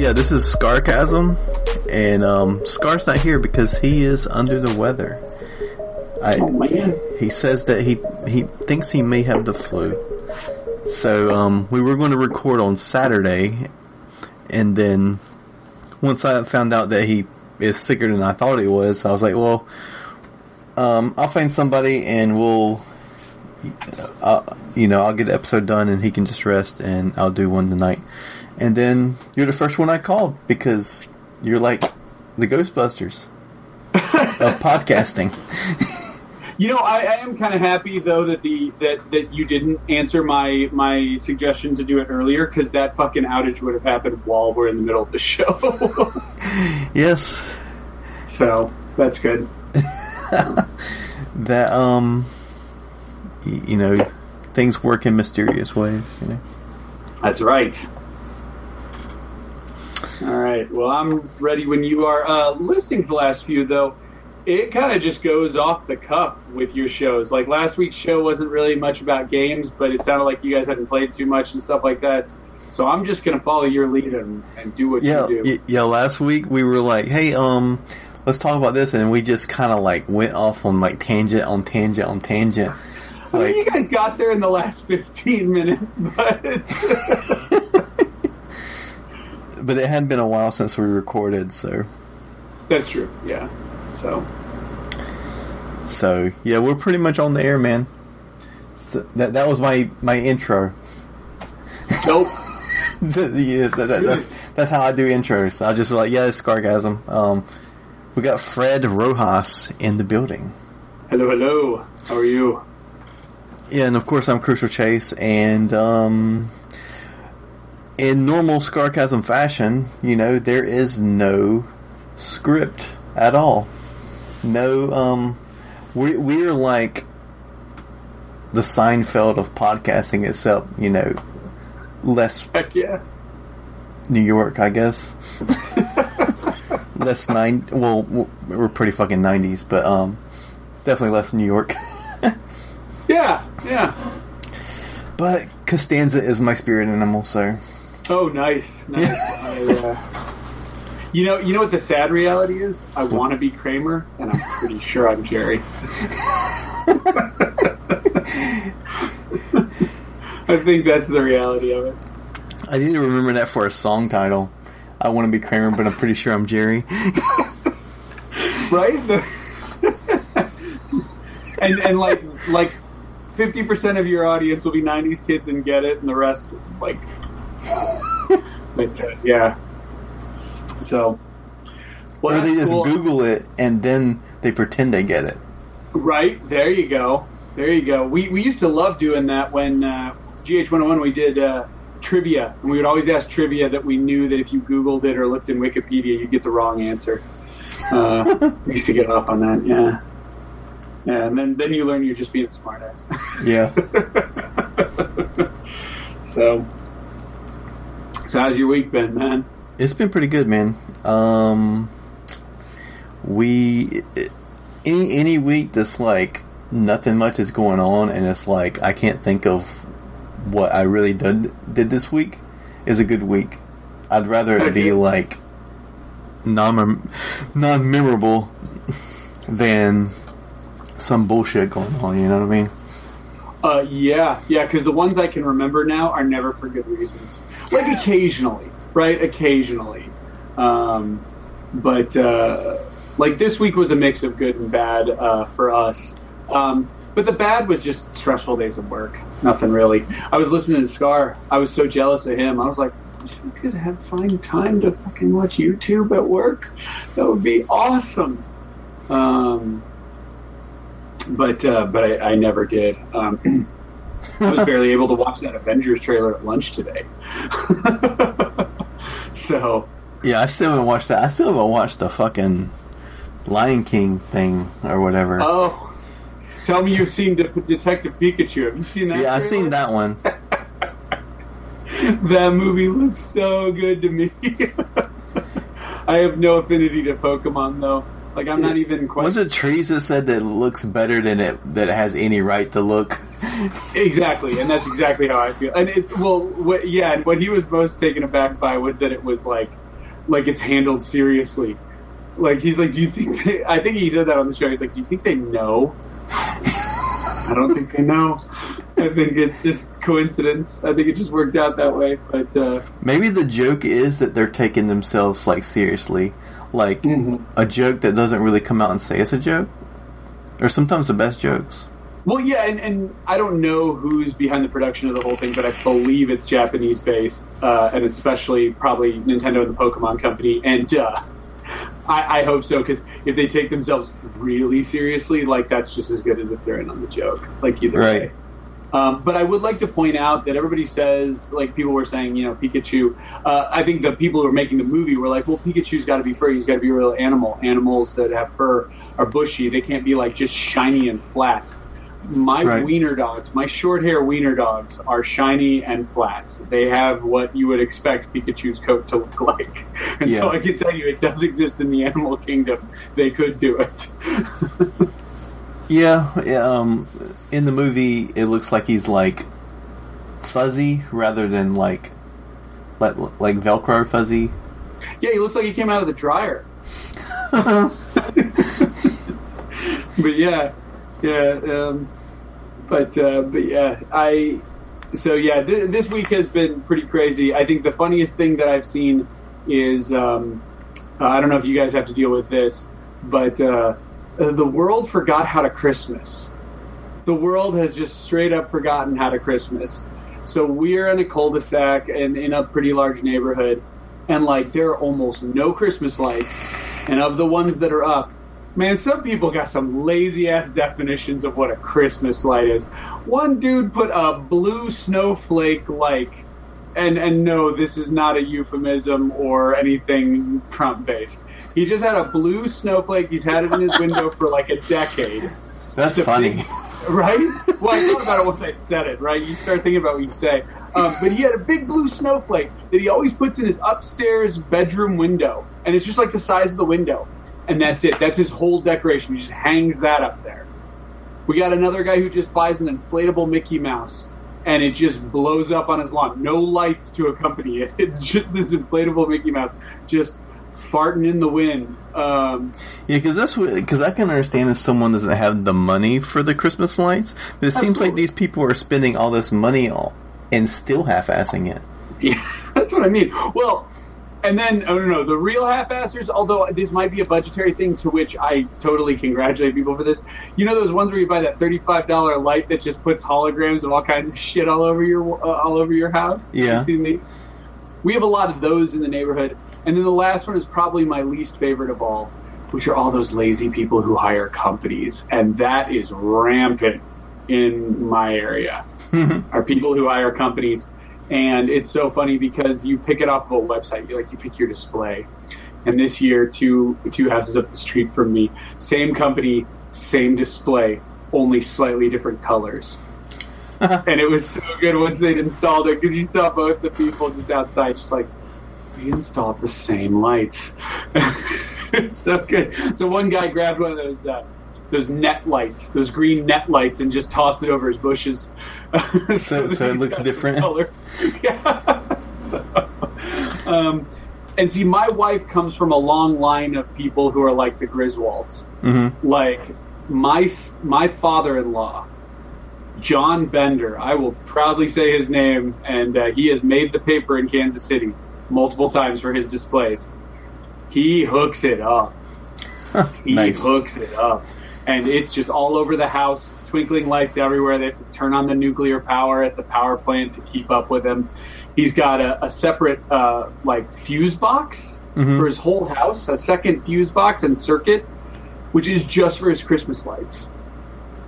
Yeah, this is Scarcasm, and Scar's not here because he is under the weather. Oh man! He says that he thinks he may have the flu. So we were going to record on Saturday, and then once I found out that he is sicker than I thought he was, I was like, well, I'll find somebody and I'll get the episode done and he can just rest and I'll do one tonight. And then you're the first one I called because you're like the Ghostbusters of podcasting. You know, I am kind of happy though that that you didn't answer my suggestion to do it earlier, because that fucking outage would have happened while we're in the middle of the show. Yes. So that's good. That things work in mysterious ways. That's right. All right. Well, I'm ready when you are. Listening to the last few though, it kind of just goes off the cuff with your shows. Like last week's show wasn't really much about games, but it sounded like you guys hadn't played too much and stuff like that. So I'm just going to follow your lead and do what you do. Yeah, last week we were like, hey, let's talk about this, and we just kind of like went off on like tangent on tangent on tangent. I mean, you guys got there in the last 15 minutes, but... But it hadn't been a while since we recorded, so... That's true, yeah. So yeah, we're pretty much on the air, man. So that was my intro. Nope. Yes, that's how I do intros. I just be like, yeah, it's Scargasm. We got Fred Rojas in the building. Hello. How are you? Yeah, and of course I'm Crucial Chase, and in normal Scarcasm fashion, there is no script at all. No, we're like the Seinfeld of podcasting, except, less... Heck yeah. New York, I guess. Less well, we're pretty fucking 90s, but definitely less New York. Yeah. But Costanza is my spirit animal, so... Oh, nice. You know what the sad reality is? I want to be Kramer, and I'm pretty sure I'm Jerry. I think that's the reality of it. I need to remember that for a song title. I want to be Kramer, but I'm pretty sure I'm Jerry. Right? and like 50% of your audience will be 90s kids and get it, and the rest, like... But, yeah. So... Well, or they just Google it, and then they pretend they get it. Right. There you go. We used to love doing that when GH101 we did trivia, and we would always ask trivia that we knew that if you Googled it or looked in Wikipedia, you'd get the wrong answer. We used to get off on that, yeah. Yeah, and then you learn you're just being a smartass. Yeah. So how's your week been, man? It's been pretty good, man. Any week that's like nothing much is going on, and it's like I can't think of what I really did this week is a good week. I'd rather it be like non-memorable than some bullshit going on. You know what I mean? Yeah. Because the ones I can remember now are never for good reasons. Like occasionally, right? Occasionally, but like this week was a mix of good and bad for us. But the bad was just stressful days of work. Nothing really. I was listening to Scar. I was so jealous of him. I was like, I wish we could find time to fucking watch YouTube at work. That would be awesome. But I never did. I was barely able to watch that Avengers trailer at lunch today. So. Yeah, I still haven't watched that. I still haven't watched the fucking Lion King thing or whatever. Oh. Tell me you've seen Detective Pikachu. Have you seen that? Yeah, I've seen that one. That movie looks so good to me. I have no affinity to Pokemon, though. Like, I'm not even quite... Was it Trees that said that it looks better than it has any right to look? Exactly, and that's exactly how I feel. And it's, and what he was most taken aback by was that it was, like, like it's handled seriously. Like, he's like, do you think I think he said that on the show. He's like, do you think they know? I don't think they know. I think it's just coincidence. I think it just worked out that way. But maybe the joke is that they're taking themselves, like, seriously. Like, a joke that doesn't really come out and say it's a joke. Or sometimes the best jokes. Well, yeah, and I don't know who's behind the production of the whole thing, but I believe it's Japanese-based, and especially probably Nintendo and the Pokemon Company. And I hope so, because if they take themselves really seriously, like, that's just as good as if they're in on the joke. Like, either way. But I would like to point out that everybody says, like, people were saying, you know, Pikachu. I think the people who were making the movie were like, well, Pikachu's got to be furry. He's got to be a real animal. Animals that have fur are bushy. They can't be, like, just shiny and flat. My wiener dogs, my short hair wiener dogs, are shiny and flat. They have what you would expect Pikachu's coat to look like. And so I can tell you, it does exist in the animal kingdom. They could do it. In the movie, it looks like he's, like, fuzzy rather than, like Velcro fuzzy. Yeah, he looks like he came out of the dryer. But yeah. This week has been pretty crazy. I think the funniest thing that I've seen is, I don't know if you guys have to deal with this, but the world forgot how to Christmas. The world has just straight up forgotten how to Christmas. So we're in a cul-de-sac and in a pretty large neighborhood, and, like, there are almost no Christmas lights, and of the ones that are up, man, some people got some lazy-ass definitions of what a Christmas light is. One dude put a blue snowflake, like, and no, this is not a euphemism or anything Trump-based. He just had a blue snowflake. He's had it in his window for, like, a decade. That's funny. Right? Well, I thought about it once I said it, right? You start thinking about what you say. But he had a big blue snowflake that he always puts in his upstairs bedroom window. And it's just like the size of the window. And that's it. That's his whole decoration. He just hangs that up there. We got another guy who just buys an inflatable Mickey Mouse, and it just blows up on his lawn. No lights to accompany it. It's just this inflatable Mickey Mouse just farting in the wind. Because I can understand if someone doesn't have the money for the Christmas lights, but it seems like these people are spending all this money and still half-assing it. Yeah, that's what I mean. Well, and then, the real half-assers, although this might be a budgetary thing, to which I totally congratulate people for this. You know those ones where you buy that $35 light that just puts holograms of all kinds of shit all over your house? Yeah. You seen we have a lot of those in the neighborhood. And then the last one is probably my least favorite of all, which are all those lazy people who hire companies. And that is rampant in my area, are people who hire companies. And it's so funny because you pick it off of a website. You pick your display. And this year, two houses up the street from me, same company, same display, only slightly different colors. And it was so good once they'd installed it, because you saw both the people just outside, just like, we installed the same lights. It's so good. So one guy grabbed one of those net lights, those green net lights, and just tossed it over his bushes. so it looks different. Color. Yeah. And see, my wife comes from a long line of people who are like the Griswolds. Mm-hmm. Like my father-in-law, John Bender. I will proudly say his name, and he has made the paper in Kansas City multiple times for his displays. He hooks it up. Nice. Hooks it up. And it's just all over the house, twinkling lights everywhere. They have to turn on the nuclear power at the power plant to keep up with him. He's got a separate, fuse box for his whole house, a second fuse box and circuit, which is just for his Christmas lights.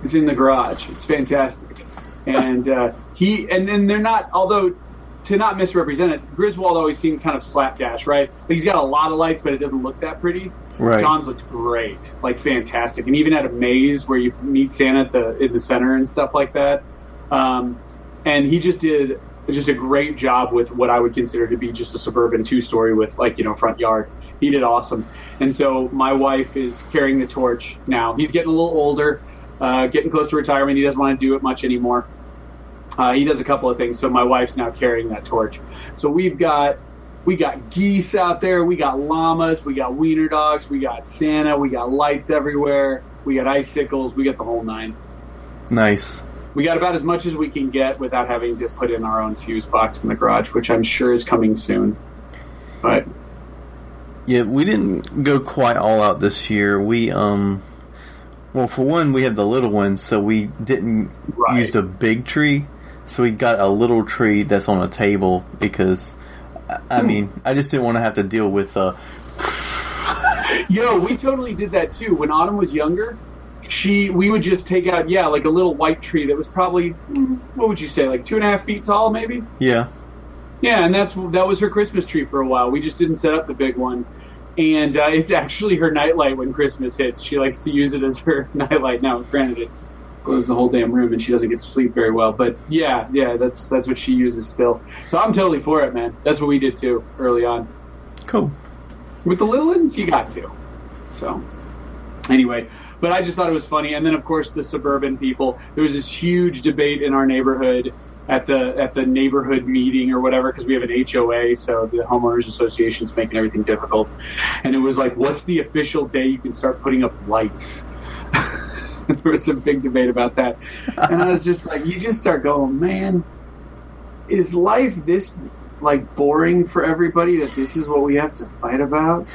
It's in the garage. It's fantastic. And then they're not, although, to not misrepresent it, Griswold always seemed kind of slapdash, right? He's got a lot of lights, but it doesn't look that pretty. Right. John's looked great, fantastic, and even at a maze where you meet Santa in the center and stuff like that. And he just did a great job with what I would consider to be just a suburban 2-story with front yard. He did awesome. And so my wife is carrying the torch now. He's getting a little older, getting close to retirement. He doesn't want to do it much anymore. He does a couple of things, so my wife's now carrying that torch. So we've got We got geese out there. We got llamas. We got wiener dogs. We got Santa. We got lights everywhere. We got icicles. We got the whole nine. Nice. We got about as much as we can get without having to put in our own fuse box in the garage, which I'm sure is coming soon. But yeah, we didn't go quite all out this year. We well, for one, we have the little one, so we didn't use the big tree. So we got a little tree that's on a table because, I mean, I just didn't want to have to deal with. Yo, we totally did that too. When Autumn was younger, we would just take out, like a little white tree that was probably, what would you say, like 2.5 feet tall, maybe? Yeah. Yeah, and that was her Christmas tree for a while. We just didn't set up the big one. And it's actually her nightlight when Christmas hits. She likes to use it as her nightlight. Now, granted, it glows the whole damn room, and she doesn't get to sleep very well. But yeah, that's what she uses still. So I'm totally for it, man. That's what we did too early on. Cool. With the little ones, you got to. So anyway, but I just thought it was funny. And then, of course, the suburban people. There was this huge debate in our neighborhood at the neighborhood meeting or whatever, because we have an HOA, so the homeowners association is making everything difficult. And it was like, what's the official day you can start putting up lights? There was some big debate about that. And I was just like, you just start going, man, is life this like boring for everybody that this is what we have to fight about?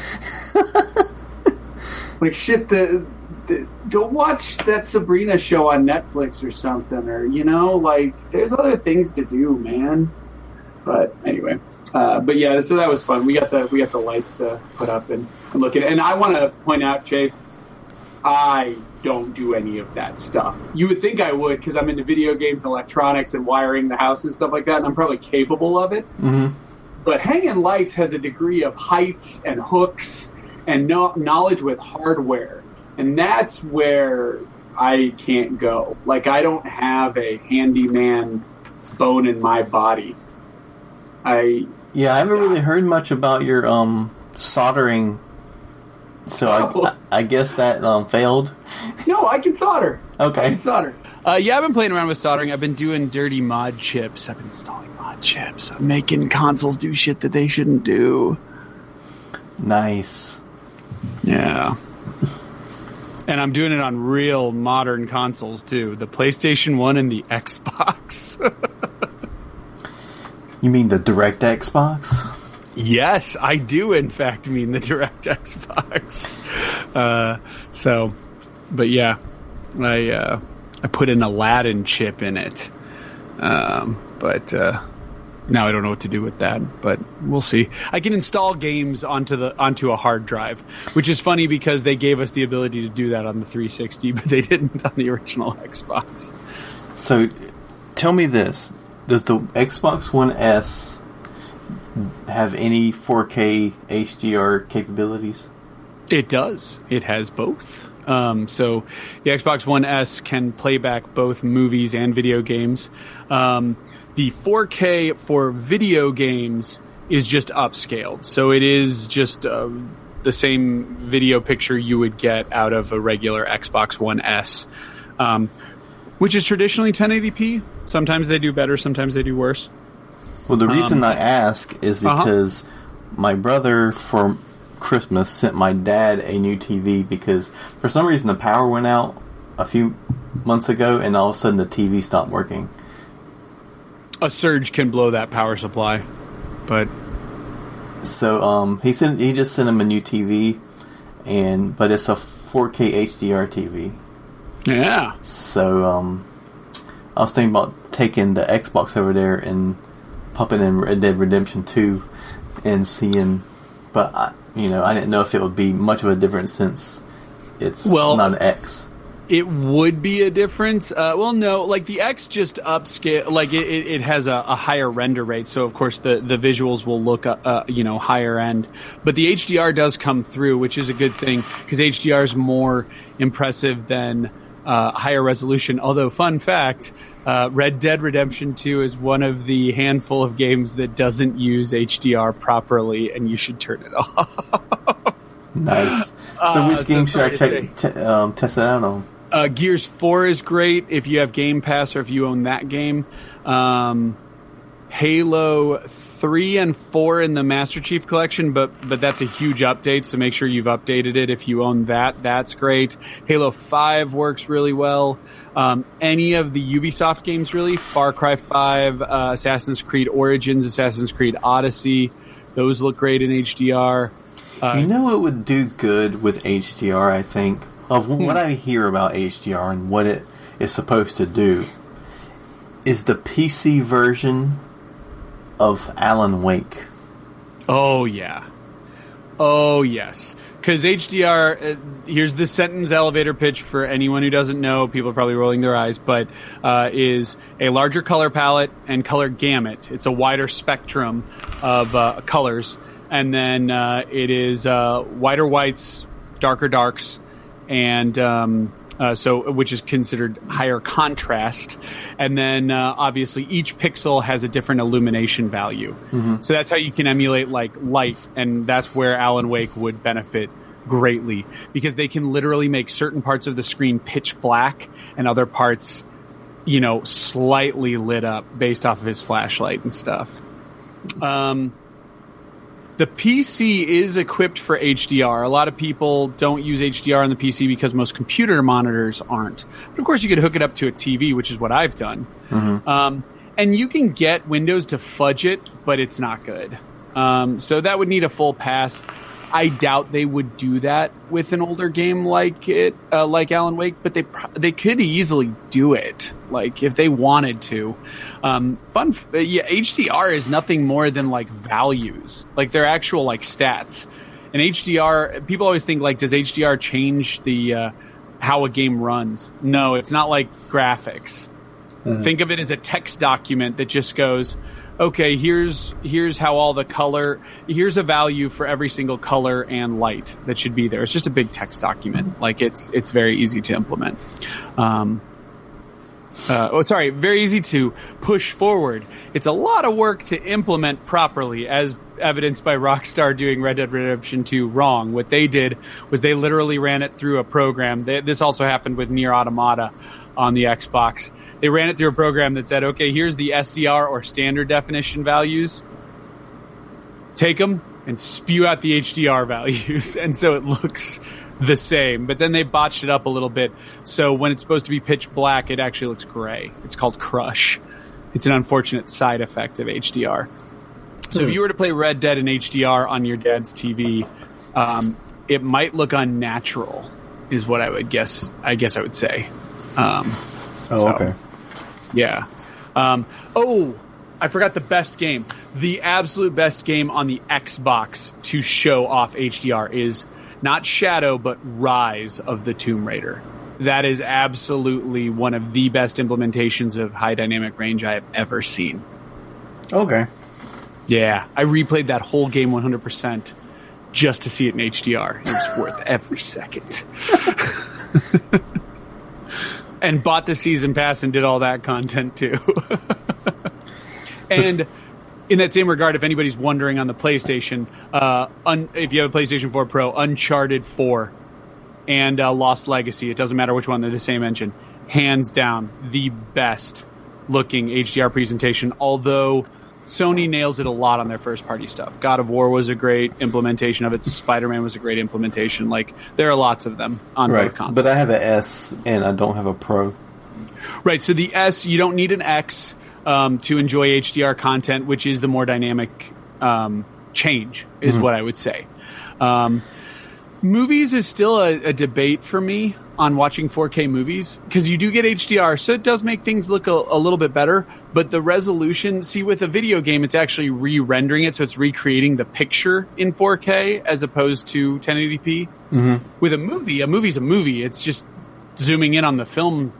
Like, shit, go watch that Sabrina show on Netflix or something, or, like, there's other things to do, man. But anyway, but yeah, so that was fun. We got the lights put up and looking. And I want to point out, Chase, I don't do any of that stuff. You would think I would, because I'm into video games and electronics and wiring the house and stuff like that, and I'm probably capable of it. Mm-hmm. But hanging lights has a degree of heights and hooks and knowledge with hardware. And that's where I can't go. Like, I don't have a handyman bone in my body. I haven't really heard much about your soldering. So I guess that failed. No, I can solder. Okay. I can solder. I've been playing around with soldering. I've been doing dirty mod chips. I've been installing mod chips. I'm making consoles do shit that they shouldn't do. Nice. Yeah. And I'm doing it on real modern consoles, too. The PlayStation 1 and the Xbox. You mean the Direct Xbox? Yes, I do, in fact, mean the Direct Xbox. But yeah, I put an Aladdin chip in it. But now I don't know what to do with that, but we'll see. I can install games onto a hard drive, which is funny because they gave us the ability to do that on the 360, but they didn't on the original Xbox. So, tell me this. Does the Xbox One S have any 4K HDR capabilities? It does. It has both. So the Xbox One S can play back both movies and video games. The 4K for video games is just upscaled. So it is just the same video picture you would get out of a regular Xbox One S, which is traditionally 1080p. Sometimes they do better, sometimes they do worse. Well, the reason I ask is because my brother, for Christmas, sent my dad a new TV because for some reason the power went out a few months ago and all of a sudden the TV stopped working. A surge can blow that power supply, but so he just sent him a new TV, but it's a 4K HDR TV. Yeah. So I was thinking about taking the Xbox over there and popping in Red Dead Redemption 2 and seeing, but I didn't know if it would be much of a difference since it's not an X. It would be a difference. No, like the X just upscale, like it has a higher render rate, so of course the visuals will look higher end. But the HDR does come through, which is a good thing because HDR is more impressive than higher resolution. Although, fun fact, Red Dead Redemption 2 is one of the handful of games that doesn't use HDR properly, and you should turn it off. Nice. So which game should I test it out on? Gears 4 is great if you have Game Pass or if you own that game. Halo 3 and 4 in the Master Chief Collection, but that's a huge update, so make sure you've updated it. If you own that, that's great. Halo 5 works really well. Any of the Ubisoft games, really. Far Cry 5, Assassin's Creed Origins, Assassin's Creed Odyssey. Those look great in HDR. You know it would do good with HDR, I think. Of what I hear about HDR and what it is supposed to do is the PC version of Alan Wake. Oh, yeah. Oh, yes. Because HDR, here's the sentence elevator pitch for anyone who doesn't know. People are probably rolling their eyes, but is a larger color palette and color gamut. It's a wider spectrum of colors. And then it is whiter whites, darker darks, and which is considered higher contrast. And then obviously each pixel has a different illumination value. Mm-hmm. So that's how you can emulate like light, and that's where Alan Wake would benefit greatly, because they can literally make certain parts of the screen pitch black and other parts, slightly lit up based off of his flashlight and stuff. The PC is equipped for HDR. A lot of people don't use HDR on the PC because most computer monitors aren't. But of course, you could hook it up to a TV, which is what I've done. Mm-hmm. And you can get Windows to fudge it, but it's not good. So that would need a full pass. I doubt they would do that with an older game like Alan Wake, but they could easily do it, like if they wanted to. HDR is nothing more than like values, like their actual like stats. And HDR, people always think like, does HDR change the how a game runs? No, it's not like graphics. Mm-hmm. Think of it as a text document that just goes, okay, here's how all the color, here's a value for every single color and light that should be there. It's just a big text document. Like it's very easy to implement. Very easy to push forward. It's a lot of work to implement properly, as evidenced by Rockstar doing Red Dead Redemption 2 wrong. What they did was they literally ran it through a program. This also happened with Nier Automata on the Xbox. They ran it through a program that said, okay, here's the SDR or standard definition values. Take them and spew out the HDR values. And so it looks the same. But then they botched it up a little bit. So when it's supposed to be pitch black, it actually looks gray. It's called crush. It's an unfortunate side effect of HDR. So if you were to play Red Dead in HDR on your dad's TV, it might look unnatural, is what I would guess. I guess I would say. Okay. Yeah. I forgot the best game. The absolute best game on the Xbox to show off HDR is not Shadow, but Rise of the Tomb Raider. That is absolutely one of the best implementations of high dynamic range I have ever seen. Okay. Yeah. I replayed that whole game 100% just to see it in HDR. It was worth every second. And bought the season pass and did all that content too. And in that same regard, if anybody's wondering on the PlayStation, if you have a PlayStation 4 Pro, Uncharted 4 and Lost Legacy, it doesn't matter which one, they're the same engine. Hands down, the best looking HDR presentation, although Sony nails it a lot on their first party stuff. God of War was a great implementation of it. Spider-Man was a great implementation. Like, there are lots of them on both consoles. But I have an S and I don't have a Pro. Right, so the S, you don't need an X to enjoy HDR content, which is the more dynamic change, is what I would say. Movies is still a debate for me on watching 4K movies, because you do get HDR, so it does make things look a little bit better, but the resolution, see, with a video game, it's actually re-rendering it, so it's recreating the picture in 4K as opposed to 1080p. Mm-hmm. With a movie's a movie. It's just zooming in on the film,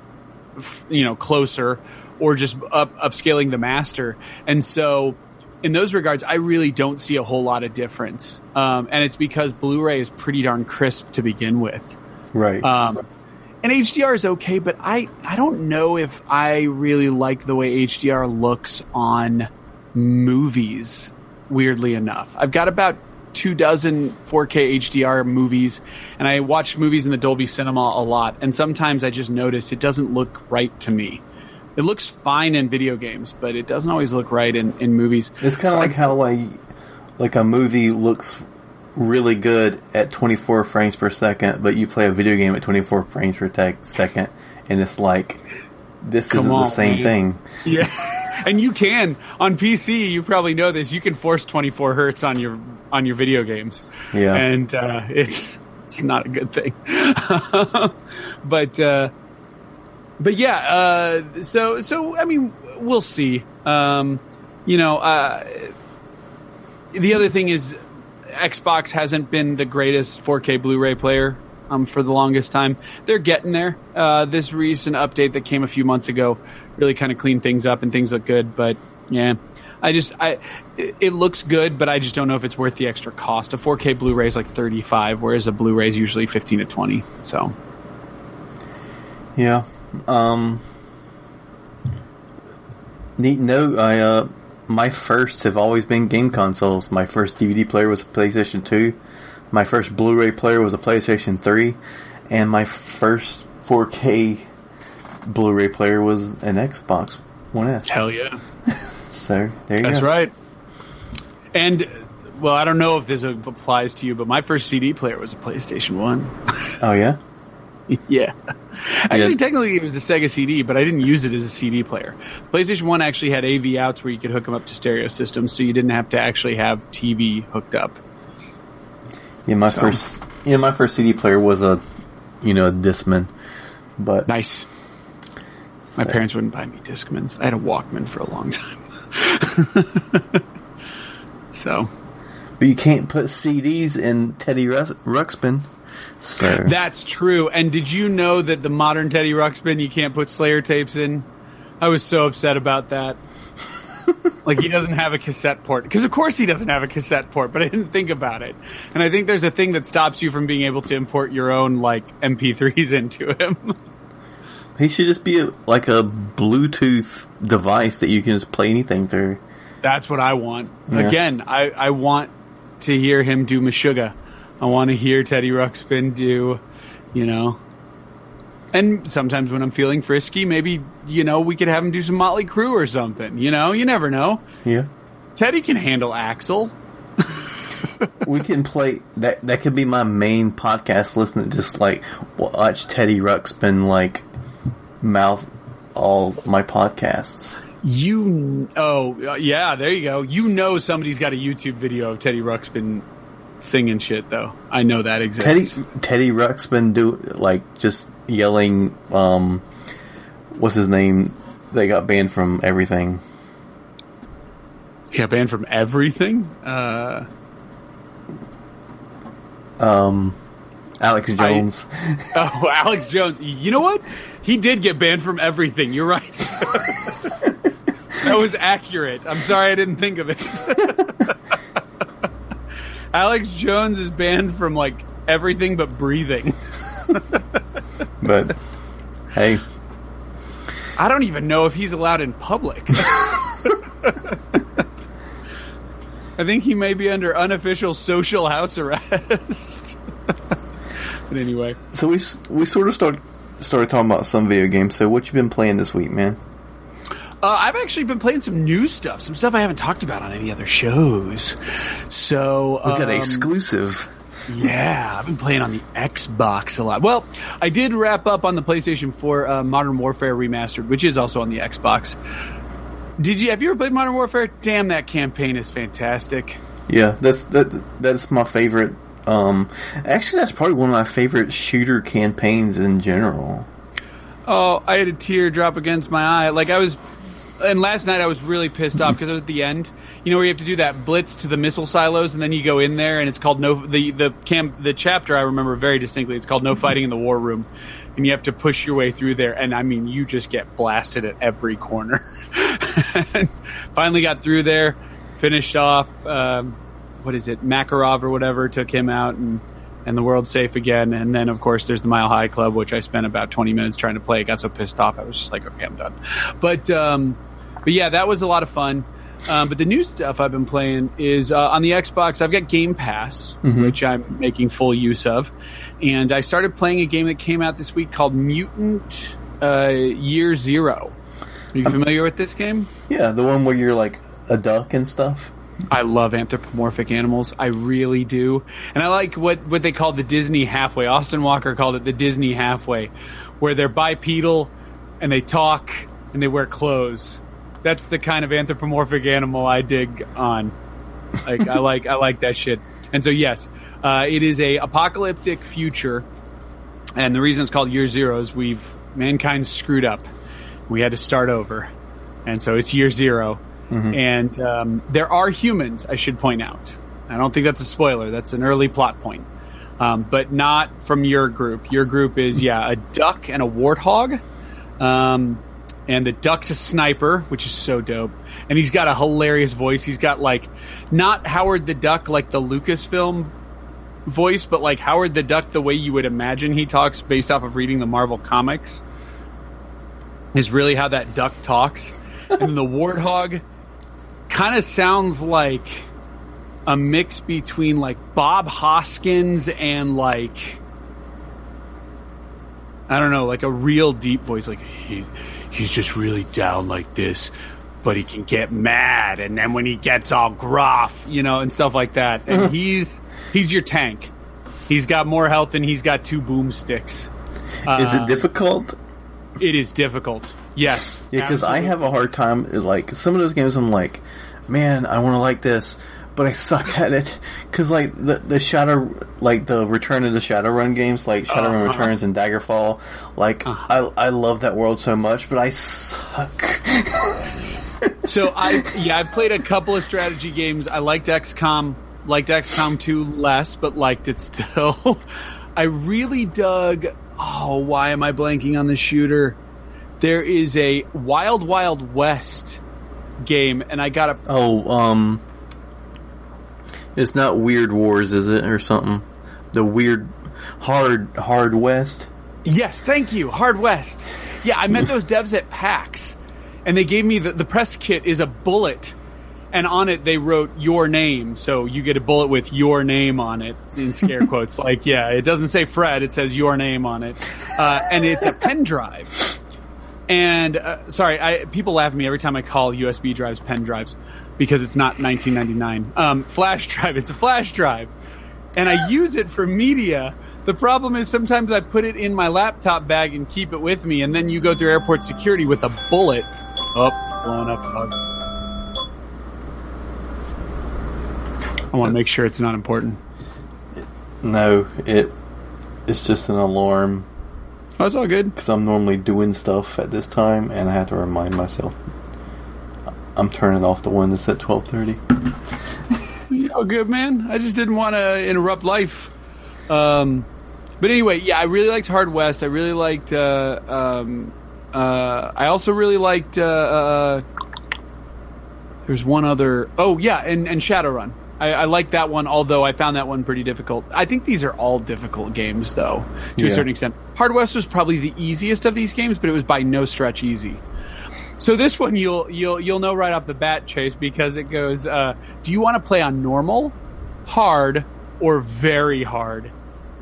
closer, or just upscaling the master. And so in those regards, I really don't see a whole lot of difference. And it's because Blu-ray is pretty darn crisp to begin with. Right. And HDR is okay, but I don't know if I really like the way HDR looks on movies, weirdly enough. I've got about 24 4K HDR movies, and I watch movies in the Dolby Cinema a lot, and sometimes I just notice it doesn't look right to me. It looks fine in video games, but it doesn't always look right in movies. It's kind of like how like a movie looks really good at 24 frames per second, but you play a video game at 24 frames per second, and it's like, this isn't the same thing. Yeah. And you can, on PC, you probably know this, you can force 24 hertz on your video games. Yeah. And it's not a good thing. But yeah, so I mean, we'll see. The other thing is Xbox hasn't been the greatest 4K Blu-ray player for the longest time. They're getting there. This recent update that came a few months ago really kind of cleaned things up and things look good. But yeah, it looks good, but I just don't know if it's worth the extra cost. A 4K Blu-ray is like $35, whereas a Blu-ray is usually $15 to $20. So yeah. Neat note. My first have always been game consoles. My first DVD player was a PlayStation 2. My first Blu-ray player was a PlayStation 3. And my first 4K Blu-ray player was an Xbox One S. Hell yeah. So, there you go. That's right. And, well, I don't know if this applies to you, but my first CD player was a PlayStation 1. Oh, yeah? Yeah. Actually, technically it was a Sega CD, but I didn't use it as a CD player. PlayStation 1 actually had AV outs where you could hook them up to stereo systems, so you didn't have to actually have TV hooked up. Yeah, my first CD player was a Discman, but nice. My parents wouldn't buy me Discmans. I had a Walkman for a long time. So, but you can't put CDs in Teddy Ruxpin. So that's true. And did you know that the modern Teddy Ruxpin you can't put Slayer tapes in? I was so upset about that. Like, he doesn't have a cassette port. Because, of course, he doesn't have a cassette port, but I didn't think about it. And I think there's a thing that stops you from being able to import your own, MP3s into him. He should just be like a Bluetooth device that you can just play anything through. That's what I want. Yeah. Again, I want to hear him do Meshuggah. I want to hear Teddy Ruxpin do, And sometimes when I'm feeling frisky, maybe, we could have him do some Motley Crue or something. You never know. Yeah. Teddy can handle Axl. We can play that. That could be my main podcast. Listen to just watch Teddy Ruxpin mouth all my podcasts. Yeah, there you go. Somebody's got a YouTube video of Teddy Ruxpin singing shit, though. I know that exists. Teddy Ruxpin just yelling, what's his name? They got banned from everything. He got banned from everything? Alex Jones. Alex Jones. You know what? He did get banned from everything. You're right. That was accurate. I'm sorry I didn't think of it. Alex Jones is banned from everything but breathing. But hey, I don't even know if he's allowed in public. I think he may be under unofficial social house arrest. But anyway, so we sort of started talking about some video games. So what you been playing this week, man? I've actually been playing some new stuff, some stuff I haven't talked about on any other shows. So we got an exclusive. Yeah, I've been playing on the Xbox a lot. Well, I did wrap up on the PlayStation 4 Modern Warfare Remastered, which is also on the Xbox. Have you ever played Modern Warfare? Damn, that campaign is fantastic. Yeah, that's my favorite. Actually, that's probably one of my favorite shooter campaigns in general. Oh, I had a tear drop against my eye. And last night I was really pissed off because it was at the end. Where you have to do that blitz to the missile silos, and then you go in there, and it's called the chapter I remember very distinctly. It's called No Fighting in the War Room, and you have to push your way through there. And I mean, you just get blasted at every corner. And finally got through there, finished off. Makarov or whatever, took him out, and the world's safe again. And then, of course, there's the Mile High Club, which I spent about 20 minutes trying to play. I got so pissed off, I was just like, okay, I'm done. But yeah, that was a lot of fun. But the new stuff I've been playing is on the Xbox. I've got Game Pass, which I'm making full use of. And I started playing a game that came out this week called Mutant Year Zero. Are you familiar with this game? Yeah, the one where you're like a duck and stuff. I love anthropomorphic animals. I really do. And I like what they call the Disney halfway. Austin Walker called it the Disney halfway, where they're bipedal and they talk and they wear clothes. That's the kind of anthropomorphic animal I dig on. Like I like that shit. And so yes, it is a apocalyptic future, and the reason it's called Year Zero is mankind screwed up. We had to start over, and so it's Year Zero. Mm-hmm. And there are humans, I should point out. I don't think that's a spoiler. That's an early plot point. But not from your group. Your group is, a duck and a warthog. And the duck's a sniper, which is so dope. And he's got a hilarious voice. He's got, like, not Howard the Duck like the Lucasfilm voice, but like Howard the Duck the way you would imagine he talks based off of reading the Marvel comics. Is really how that duck talks. And the warthog kind of sounds like a mix between like Bob Hoskins and like, I don't know, like a real deep voice. Like he's just really down like this, but he can get mad, and then when he gets all gruff, and stuff like that. And he's your tank. He's got more health and he's got 2 boomsticks. Is it difficult? It is difficult. Yes. Yeah, because I have a hard time. Like some of those games, I'm like, man, I want to like this, but I suck at it. Because like the Shadow, like the Return of the Shadowrun games, like Shadowrun Returns and Daggerfall, like I love that world so much, but I suck. So I've played a couple of strategy games. I liked XCOM. Liked XCOM 2 less, but liked it still. I really dug. Oh, why am I blanking on the shooter? There is a Wild Wild West game, and I got a... it's not Weird Wars, is it, or something? The Weird... Hard West? Yes, thank you, Hard West. Yeah, I met those devs at PAX, and they gave me the press kit is a bullet, and on it they wrote your name, so you get a bullet with your name on it, in scare quotes. Like, yeah, it doesn't say Fred, it says your name on it. And it's a pen drive. And, people laugh at me every time I call USB drives pen drives, because it's not 1999. Flash drive, it's a flash drive. And I use it for media. The problem is sometimes I put it in my laptop bag and keep it with me, and then you go through airport security with a bullet. Oh, blown up dog. I want to make sure it's not important. No, it's just an alarm. Oh, it's all good. Because I'm normally doing stuff at this time, and I have to remind myself. I'm turning off the one that's at 12:30. Oh, good, man. I just didn't want to interrupt life. But anyway, yeah, I really liked Hard West. I really liked... I also really liked... there's one other... Oh, yeah, and Shadowrun. I like that one, although I found that one pretty difficult. I think these are all difficult games, though, to a certain extent. Hard West was probably the easiest of these games, but it was by no stretch easy. So this one you'll know right off the bat, Chase, because it goes, do you want to play on normal, hard, or very hard?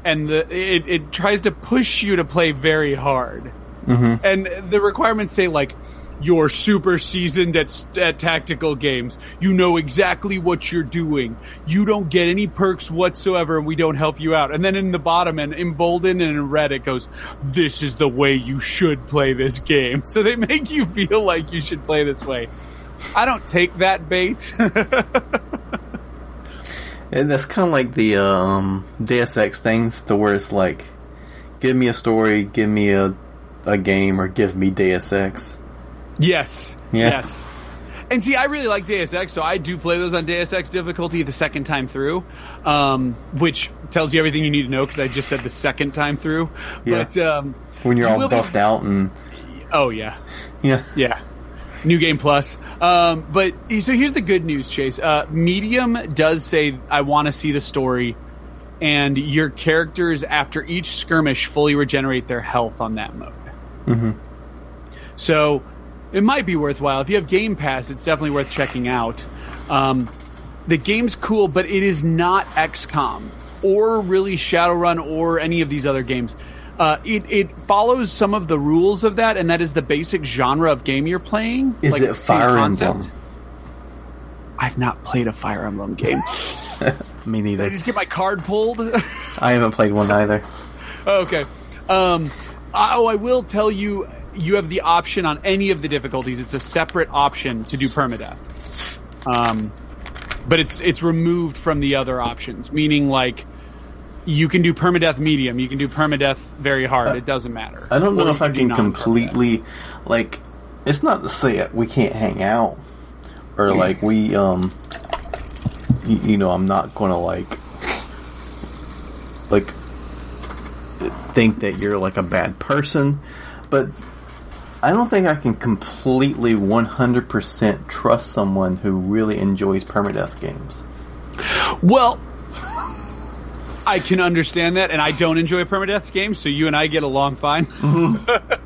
And it tries to push you to play very hard. Mm-hmm. And the requirements say, like, you're super seasoned at tactical games. You know exactly what you're doing. You don't get any perks whatsoever, and we don't help you out. And then in the bottom, and emboldened and in red, it goes, this is the way you should play this game. So they make you feel like you should play this way. I don't take that bait. And that's kind of like the Deus Ex things, to where it's like, give me a story, give me a game, or give me Deus Ex. Yes. Yeah. Yes. And see, I really like Deus Ex, so I do play those on Deus Ex difficulty the second time through, which tells you everything you need to know, because I just said the second time through. Yeah. But, when you're all buffed out and... Oh, yeah. Yeah. Yeah. New Game Plus. But, so here's the good news, Chase. Medium does say, I want to see the story, and your characters, after each skirmish, fully regenerate their health on that mode. Mm-hmm. So... it might be worthwhile. If you have Game Pass, it's definitely worth checking out. The game's cool, but it is not XCOM or really Shadowrun or any of these other games. It follows some of the rules of that, and that is the basic genre of game you're playing. Is it Fire Emblem? I've not played a Fire Emblem game. Me neither. Did I just get my card pulled? I haven't played one either. Okay. I will tell you, you have the option on any of the difficulties. It's a separate option to do permadeath. But it's removed from the other options, meaning like you can do permadeath medium, you can do permadeath very hard. It doesn't matter. I don't know if I can completely, like, it's not to say we can't hang out or like we, you know, I'm not going to like think that you're like a bad person, but I don't think I can completely 100% trust someone who really enjoys permadeath games. Well, I can understand that, and I don't enjoy permadeath games, so you and I get along fine. Mm-hmm.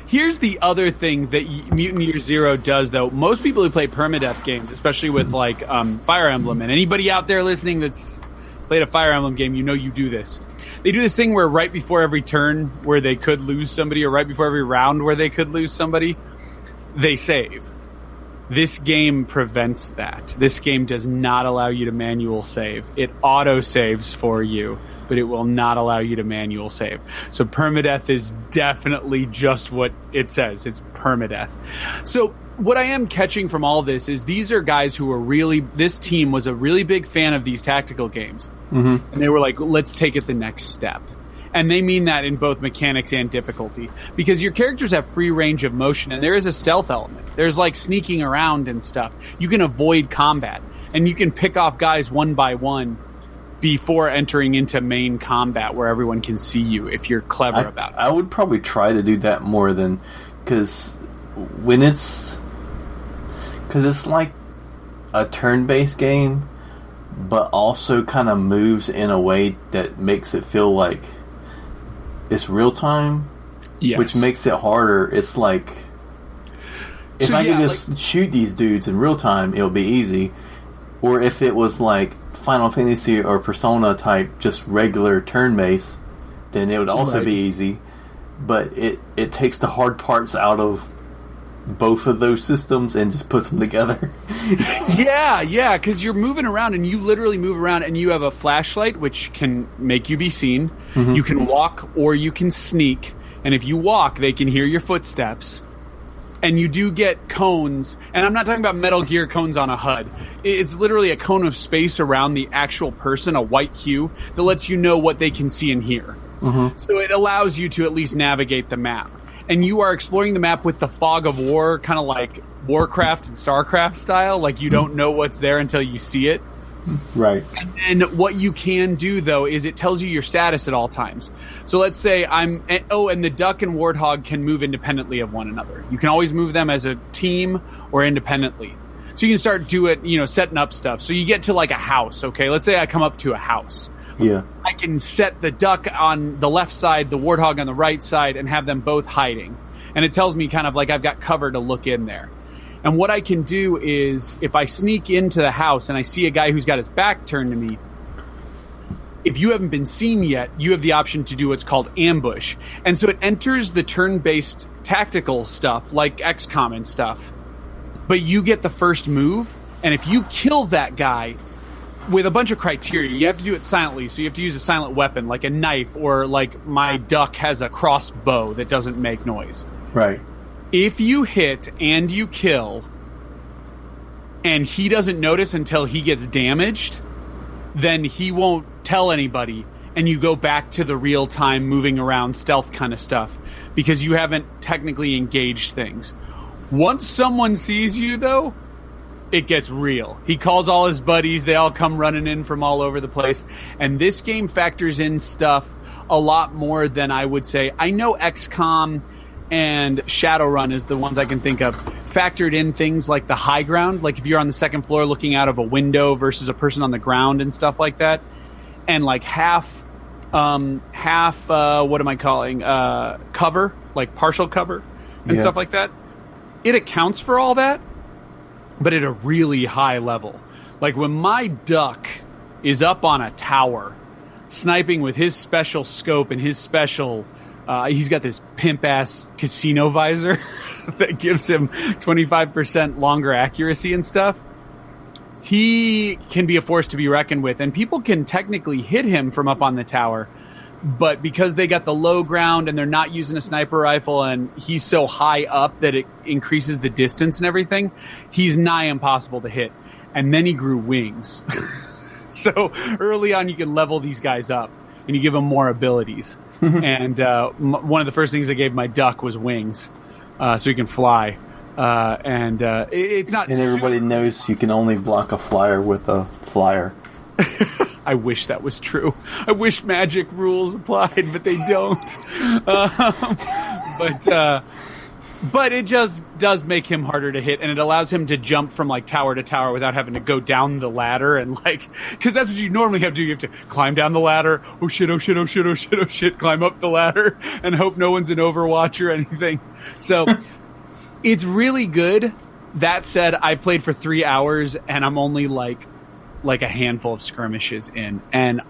Here's the other thing that Mutant Year Zero does, though. Most people who play permadeath games, especially with like Fire Emblem, and anybody out there listening that's played a Fire Emblem game, you know you do this. They do this thing where right before every turn where they could lose somebody, or right before every round where they could lose somebody, they save. This game prevents that. This game does not allow you to manual save. It auto-saves for you, but it will not allow you to manual save. So permadeath is definitely just what it says. It's permadeath. So what I am catching from all this is these are guys who are really, this team was a really big fan of these tactical games. Mm-hmm. And they were like, let's take it the next step. And they mean that in both mechanics and difficulty. Because your characters have free range of motion, and there is a stealth element. There's like sneaking around and stuff. You can avoid combat, and you can pick off guys one by one before entering into main combat where everyone can see you if you're clever about it. I would probably try to do that more than... Because it's like a turn-based game, but also kind of moves in a way that makes it feel like it's real time, yes. Which makes it harder. It's like if I could just shoot these dudes in real time, it'll be easy. Or if it was like Final Fantasy or Persona type, just regular turn based, then it would also be easy. But it takes the hard parts out of both of those systems and just puts them together. yeah, because you're moving around, and you literally move around, and you have a flashlight which can make you be seen. Mm-hmm. You can walk or you can sneak, and if you walk, they can hear your footsteps. And you do get cones, and I'm not talking about Metal Gear cones on a HUD. It's literally a cone of space around the actual person, a white hue, that lets you know what they can see and hear. Mm-hmm. So it allows you to at least navigate the map. And you are exploring the map with the fog of war, kind of like Warcraft and StarCraft style. Like you don't know what's there until you see it. Right. And then what you can do, though, is it tells you your status at all times. So let's say and the duck and warthog can move independently of one another. You can always move them as a team or independently. So you can start setting up stuff. So you get to like a house, okay? Let's say I come up to a house. Yeah. I can set the duck on the left side, the warthog on the right side, and have them both hiding. And it tells me kind of like I've got cover to look in there. And what I can do is, if I sneak into the house and I see a guy who's got his back turned to me, if you haven't been seen yet, you have the option to do what's called ambush. And so it enters the turn-based tactical stuff, like XCOM and stuff. But you get the first move, and if you kill that guy with a bunch of criteria, you have to do it silently. So you have to use a silent weapon, like a knife, or like my duck has a crossbow that doesn't make noise. Right. If you hit and you kill, and he doesn't notice until he gets damaged, then he won't tell anybody, and you go back to the real-time moving around stealth kind of stuff, because you haven't technically engaged things. Once someone sees you, though, it gets real. He calls all his buddies. They all come running in from all over the place. And this game factors in stuff a lot more than I would say. I know XCOM and Shadowrun is the ones I can think of. Factored in things like the high ground, like if you're on the second floor looking out of a window versus a person on the ground and stuff like that. And like half what am I calling? Cover, like partial cover and stuff like that. It accounts for all that, but at a really high level. Like when my duck is up on a tower, sniping with his special scope and his special He's got this pimp-ass casino visor that gives him 25% longer accuracy and stuff. He can be a force to be reckoned with, and people can technically hit him from up on the tower. But because they got the low ground and they're not using a sniper rifle and he's so high up that it increases the distance and everything, he's nigh impossible to hit. And then he grew wings. So early on, you can level these guys up and you give them more abilities. And one of the first things I gave my duck was wings, so he can fly. It's not. And everybody knows you can only block a flyer with a flyer. I wish that was true. I wish magic rules applied, but they don't. But it just does make him harder to hit, and it allows him to jump from like tower to tower without having to go down the ladder and because that's what you normally have to do. You have to climb down the ladder. Oh shit! Oh shit! Oh shit! Oh shit! Oh shit! Climb up the ladder and hope no one's an Overwatch or anything. So it's really good. That said, I played for 3 hours and I'm only like a handful of skirmishes in, and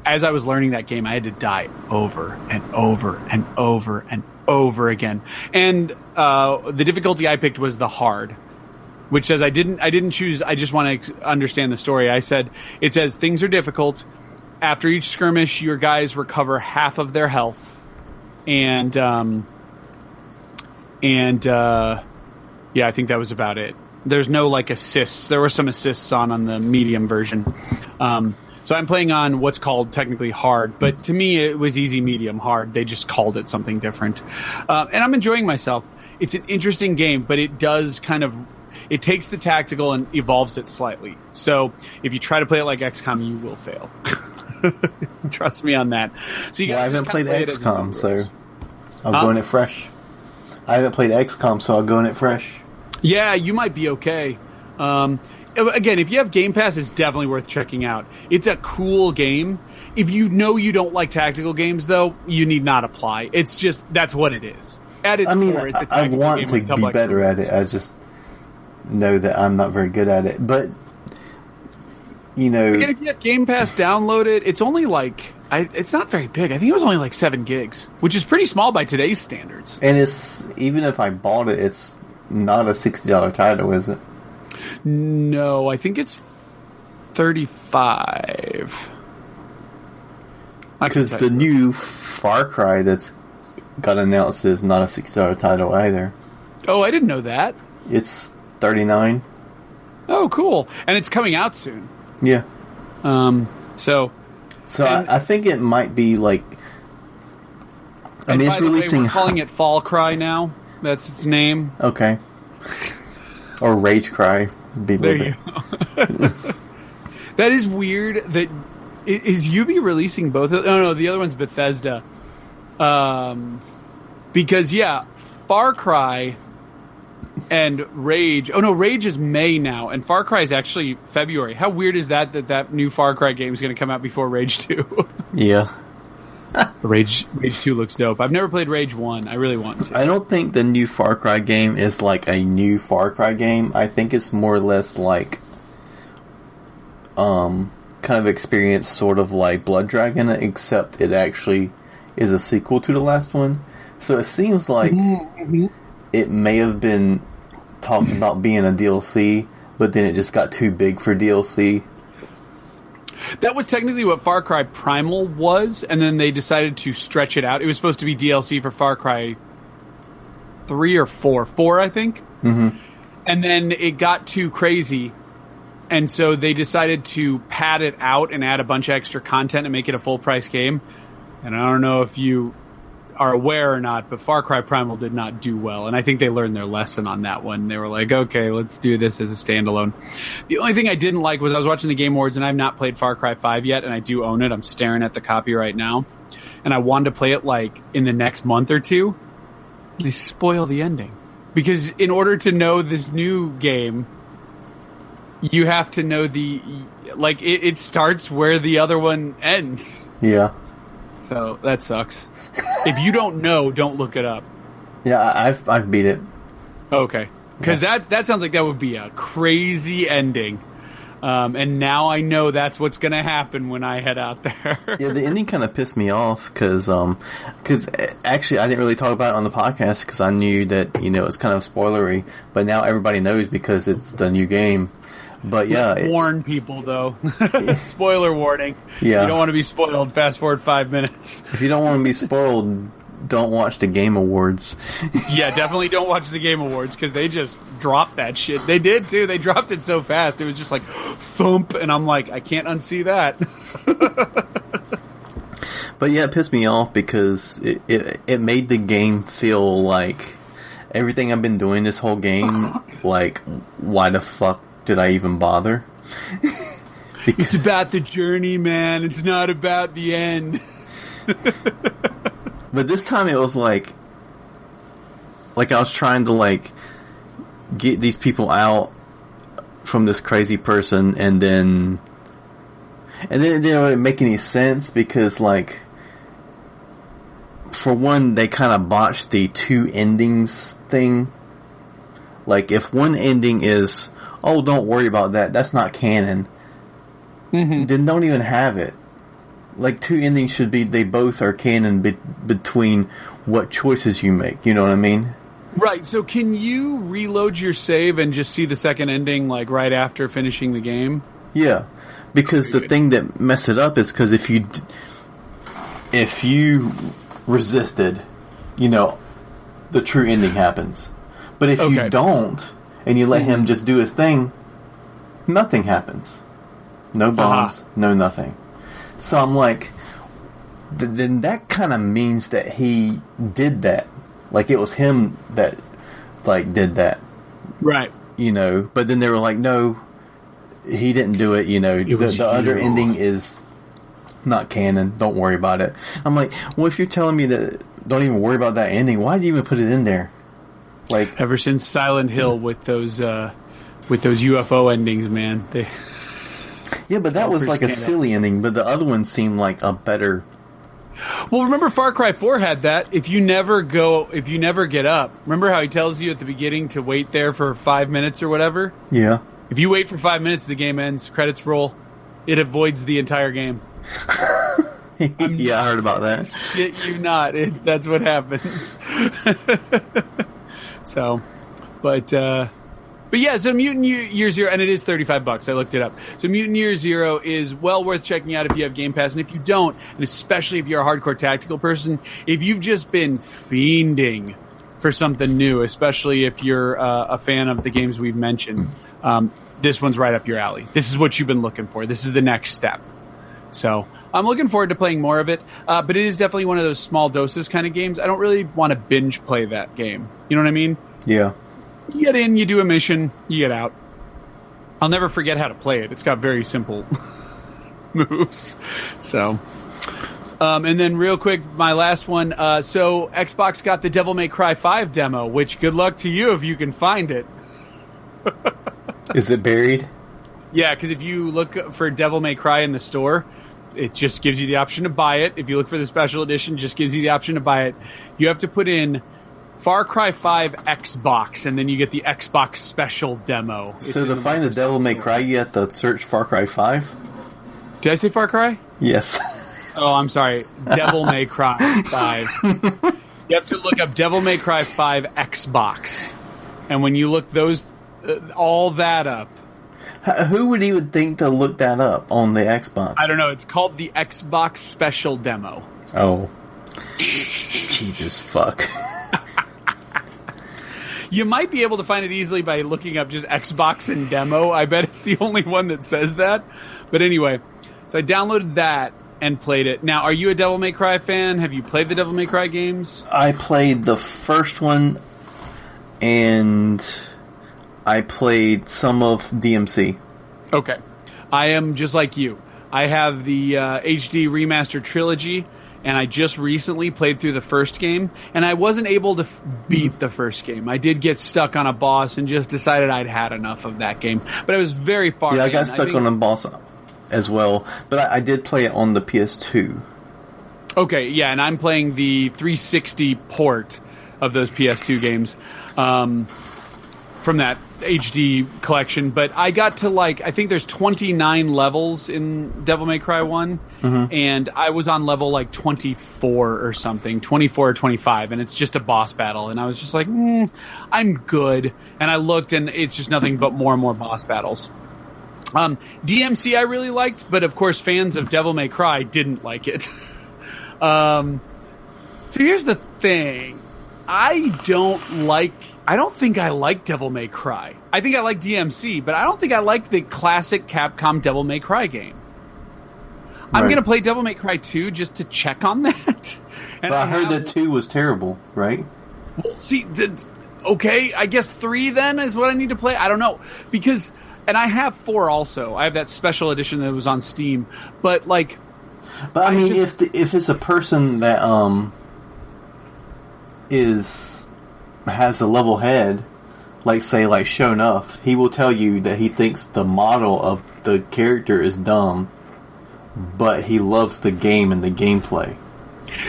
as I was learning that game, I had to die over and over and over and over again. And the difficulty I picked was the hard, which says I didn't choose. I just want to understand the story. It says things are difficult. After each skirmish, your guys recover half of their health, and yeah, I think that was about it. There's no like assists. There were some assists on the medium version. So I'm playing on what's called technically hard, but to me it was easy, medium, hard. They just called it something different. And I'm enjoying myself. It's an interesting game, but it does it takes the tactical and evolves it slightly. So if you try to play it like XCOM, you will fail. Trust me on that. So I haven't played XCOM, so I'll go in it fresh. I haven't played XCOM, so I'll go in it fresh. Yeah, you might be okay. Again, if you have Game Pass, it's definitely worth checking out. It's a cool game. If you know you don't like tactical games, though, you need not apply. It's just, that's what it is. At its core, it's a tactical game. I want to be better at it. I just know that I'm not very good at it. But, Again, if you have Game Pass, download it. It's only it's not very big. I think it was only like 7 gigs, which is pretty small by today's standards. And even if I bought it, it's not a $60 title, is it? No, I think it's $35. Because the new Far Cry that's got announced is not a $60 title either. Oh, I didn't know that. It's $39. Oh, cool. And it's coming out soon. Yeah. So I think it might be like... it's releasing... We're calling it Fall Cry now. That's its name. Okay. Or Rage Cry. There you go. That is weird. That is UB releasing both of... Oh, no, the other one's Bethesda. Because, Far Cry and Rage... Oh, no, Rage is May now, and Far Cry is actually February. How weird is that new Far Cry game is going to come out before Rage 2? Yeah. Rage 2 looks dope. I've never played Rage 1. I really want to. I don't think the new Far Cry game is like a new Far Cry game. I think it's more or less like kind of experience sort of like Blood Dragon, except it actually is a sequel to the last one. So it seems like it may have been talked about being a DLC, but then it just got too big for DLC. That was technically what Far Cry Primal was, and then they decided to stretch it out. It was supposed to be DLC for Far Cry 3 or 4. 4, I think. Mm-hmm. And then it got too crazy, and so they decided to pad it out and add a bunch of extra content and make it a full-price game. And I don't know if you are aware or not, but Far Cry Primal did not do well, and I think they learned their lesson on that one. They were like, okay, let's do this as a standalone. The only thing I didn't like was I was watching the Game Awards, and I've not played Far Cry 5 yet, and I do own it. I'm staring at the copy right now, and I wanted to play it like in the next month or two. They spoil the ending. Because in order to know this new game, you have to know it starts where the other one ends. Yeah. So that sucks. If you don't know, don't look it up. Yeah, I've beat it. Okay. Because that sounds like that would be a crazy ending. And now I know that's what's going to happen when I head out there. Yeah, the ending kind of pissed me off because actually I didn't really talk about it on the podcast because I knew that, it's kind of spoilery, but now everybody knows because it's the new game. But yeah. Warn people, though. Spoiler warning. Yeah. You don't want to be spoiled. Fast forward 5 minutes. If you don't want to be spoiled, don't watch the Game Awards. Yeah, definitely don't watch the Game Awards because they just dropped that shit. They did too. They dropped it so fast. It was just like thump, and I'm like, I can't unsee that. But yeah, it pissed me off because it made the game feel like everything I've been doing this whole game. Like, why the fuck did I even bother? It's about the journey, man. It's not about the end. But this time it was like I was trying to get these people out from this crazy person, and then it didn't really make any sense because for one, they kind of botched the two endings thing. Like, if one ending is, oh, don't worry about that, that's not canon, then don't even have it. Like, two endings should be, they both are canon between what choices you make, you know what I mean? Right, so can you reload your save and just see the second ending, right after finishing the game? Yeah, because the thing that messed it up is because if you resisted, the true ending happens. But if you don't, and you let him just do his thing, nothing happens. No bombs, no nothing. So I'm like, then that kind of means that he did that. Like, it was him that, did that. Right. But then they were like, no, he didn't do it, the other ending is not canon, don't worry about it. I'm like, well, if you're telling me that don't even worry about that ending, why did you even put it in there? Ever since Silent Hill with those UFO endings, man. Yeah, but that was a silly ending, but the other one seemed like a better... Well, remember Far Cry 4 had that. If you never get up, remember how he tells you at the beginning to wait there for 5 minutes or whatever? Yeah. If you wait for 5 minutes, the game ends, credits roll, it avoids the entire game. Yeah, I heard about that. Shit you not. That's what happens. So, but yeah, so Mutant Year Zero, and it is $35. I looked it up. So Mutant Year Zero is well worth checking out if you have Game Pass, and if you don't, and especially if you're a hardcore tactical person, if you've just been fiending for something new, especially if you're a fan of the games we've mentioned, this one's right up your alley. This is what you've been looking for. This is the next step. So I'm looking forward to playing more of it, but it is definitely one of those small doses kind of games. I don't really want to binge play that game. You know what I mean? Yeah. You get in, you do a mission, you get out. I'll never forget how to play it. It's got very simple moves. So, and then real quick, my last one. So Xbox got the Devil May Cry 5 demo, which good luck to you if you can find it. Is it buried? Yeah, because if you look for Devil May Cry in the store, it just gives you the option to buy it. If you look for the special edition, it just gives you the option to buy it. You have to put in Far Cry 5 Xbox, and then you get the Xbox special demo. So to find the Devil May Cry, you have to search Far Cry 5? Did I say Far Cry? Yes. Oh, I'm sorry. Devil May Cry 5. You have to look up Devil May Cry 5 Xbox. And when you look all that up... Who would even think to look that up on the Xbox? I don't know. It's called the Xbox Special Demo. Oh. Jesus fuck. You might be able to find it easily by looking up just Xbox and demo. I bet it's the only one that says that. But anyway, so I downloaded that and played it. Now, are you a Devil May Cry fan? Have you played the Devil May Cry games? I played the first one, and I played some of DMC. Okay. I am just like you. I have the HD Remastered Trilogy, and I just recently played through the first game, and I wasn't able to beat the first game. I did get stuck on a boss and just decided I'd had enough of that game. But I was very far. Yeah, I got stuck on a boss as well, but I did play it on the PS2. Okay, yeah, and I'm playing the 360 port of those PS2 games. from that HD collection, but I got to I think there's 29 levels in Devil May Cry 1, and I was on level 24 or something, 24 or 25, and it's just a boss battle, and I was just like, I'm good, and I looked, and it's just nothing but more and more boss battles. DMC I really liked, but of course fans of Devil May Cry didn't like it. So here's the thing. I don't think I like Devil May Cry. I think I like DMC, but I don't think I like the classic Capcom Devil May Cry game. I'm going to play Devil May Cry 2 just to check on that. And I heard that 2 was terrible, right? Well, see, okay, I guess 3 then is what I need to play. I don't know. Because, and I have 4 also. I have that special edition that was on Steam. But But I mean, if it's a person that has a level head, say Show Enough, he will tell you that he thinks the model of the character is dumb, but he loves the game and the gameplay.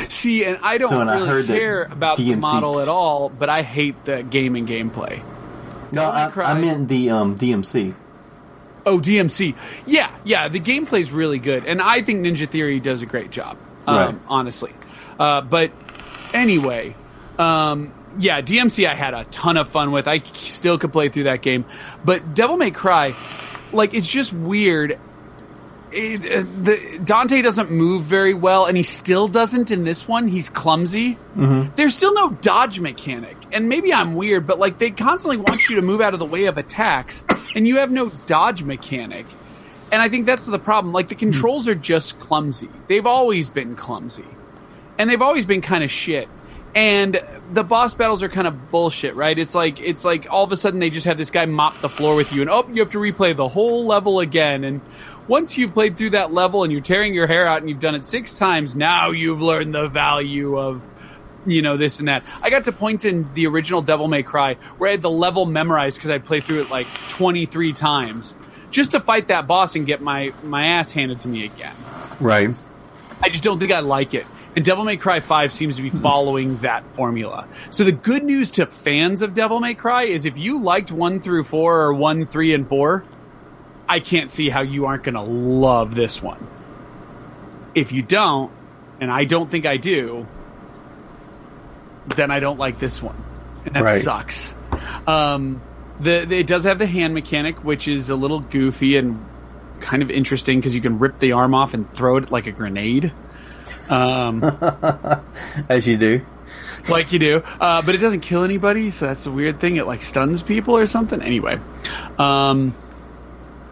See, and I don't really care about the model at all, but I hate the game and gameplay. No, I meant the DMC. Oh, DMC. Yeah, the gameplay's really good, and I think Ninja Theory does a great job, honestly. But anyway, DMC I had a ton of fun with. I still could play through that game. But Devil May Cry, it's just weird. Dante doesn't move very well, and he still doesn't in this one. He's clumsy. There's still no dodge mechanic. And maybe I'm weird, but they constantly want you to move out of the way of attacks, and you have no dodge mechanic. And I think that's the problem. The controls are just clumsy. They've always been clumsy. And they've always been kind of shit. And the boss battles are kind of bullshit, right? It's like all of a sudden they just have this guy mop the floor with you, and you have to replay the whole level again. And once you've played through that level and you're tearing your hair out and you've done it 6 times, now you've learned the value of, this and that. I got to points in the original Devil May Cry where I had the level memorized because I played through it 23 times just to fight that boss and get my ass handed to me again. Right. I just don't think I like it. And Devil May Cry 5 seems to be following that formula. So the good news to fans of Devil May Cry is if you liked 1 through 4 or 1, 3, and 4, I can't see how you aren't going to love this one. If you don't, and I don't think I do, then I don't like this one. And that sucks. It does have the hand mechanic, which is a little goofy and kind of interesting because you can rip the arm off and throw it like a grenade. As you do. Like you do. But it doesn't kill anybody, so that's the weird thing. It stuns people or something. Anyway.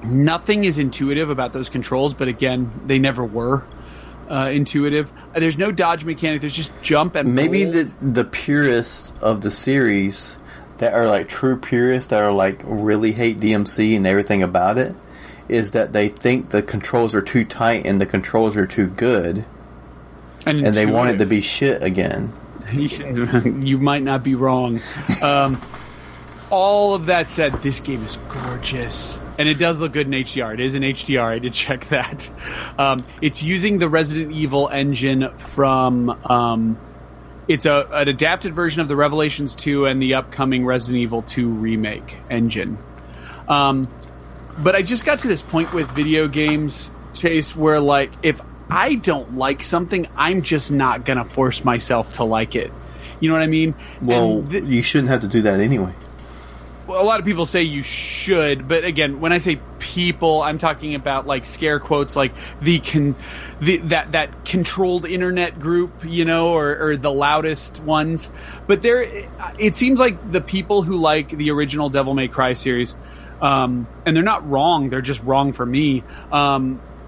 Nothing is intuitive about those controls, but again, they never were intuitive. There's no dodge mechanic. There's just jump and maybe pull. the purists of the series that are true purists that are really hate DMC and everything about it is that they think the controls are too tight and the controls are too good. And they want it to be shit again. You might not be wrong. All of that said, this game is gorgeous. And it does look good in HDR. It is in HDR. I did check that. It's using the Resident Evil engine from... it's an adapted version of the Revelations 2 and the upcoming Resident Evil 2 remake engine. But I just got to this point with video games, Chase, where if I don't like something, I'm just not going to force myself to like it. You know what I mean? Well, you shouldn't have to do that anyway. Well, a lot of people say you should, but again, when I say people, I'm talking about scare quotes, that controlled internet group, or the loudest ones. But it seems like the people who like the original Devil May Cry series, and they're not wrong, they're just wrong for me.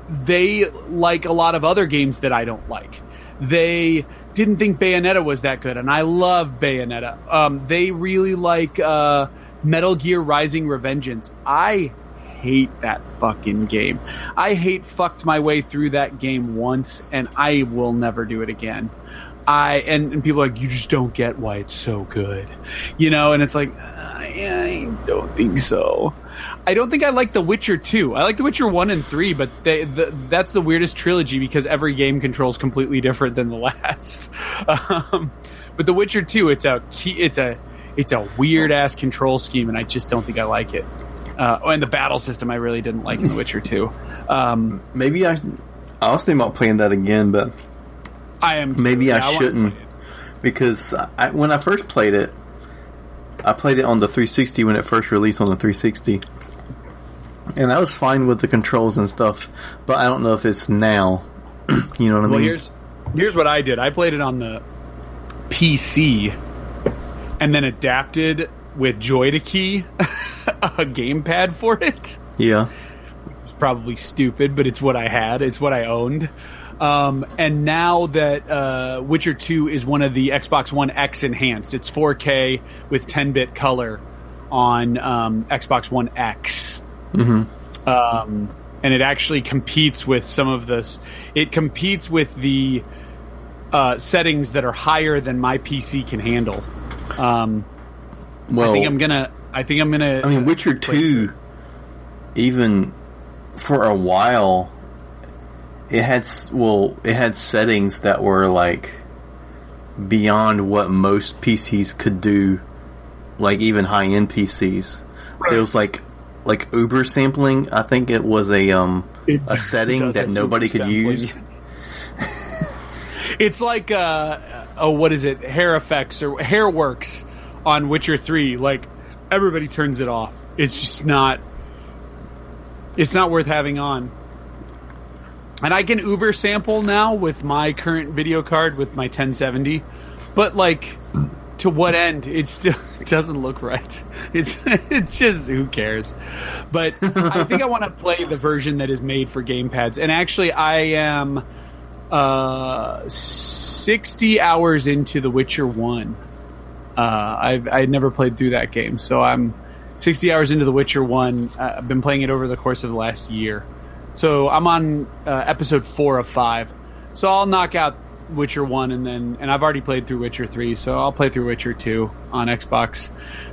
They like a lot of other games that I don't like. They didn't think Bayonetta was that good, and I love Bayonetta. They really like Metal Gear Rising: Revengeance. I hate that fucking game. I fucked my way through that game once, and I will never do it again. And people are like, you just don't get why it's so good. And it's I don't think so. I don't think I like The Witcher 2. I like The Witcher 1 and 3, but that's the weirdest trilogy because every game controls completely different than the last. But The Witcher 2, it's a It's a weird ass control scheme, and I just don't think I like it. And the battle system I really didn't like in The Witcher 2. Maybe I was thinking about playing that again, but maybe I shouldn't, because when I first played it, I played it on the 360 when it first released on the 360, and I was fine with the controls and stuff, but I don't know if it's now. You know what I mean? Well, here's what I did. I played it on the PC, and then adapted with Joy to Key a gamepad for it. Yeah. It's probably stupid, but it's what I had. It's what I owned. And now that Witcher 2 is one of the Xbox One X enhanced, it's 4K with 10-bit color on Xbox One X. Mm-hmm. And it actually competes with some of this. It competes with the settings that are higher than my PC can handle. Well, I think I'm gonna. I mean, Witcher 2, even for a while, it had settings that were like beyond what most PCs could do, like even high-end PCs. Right. There was like Uber sampling. I think it was a setting that nobody could use. It's like what is it? Hair effects or hair works on Witcher 3. Like, everybody turns it off. It's just not. It's not worth having on. And I can Uber sample now with my current video card with my 1070, but like, to what end? It still doesn't look right. It's just, who cares? But I think I want to play the version that is made for gamepads. And actually, I am 60 hours into The Witcher 1. I never played through that game, so I'm 60 hours into The Witcher 1. I've been playing it over the course of the last year. So I'm on episode 4 of 5. So I'll knock out Witcher 1 and I've already played through Witcher 3, so I'll play through Witcher 2 on Xbox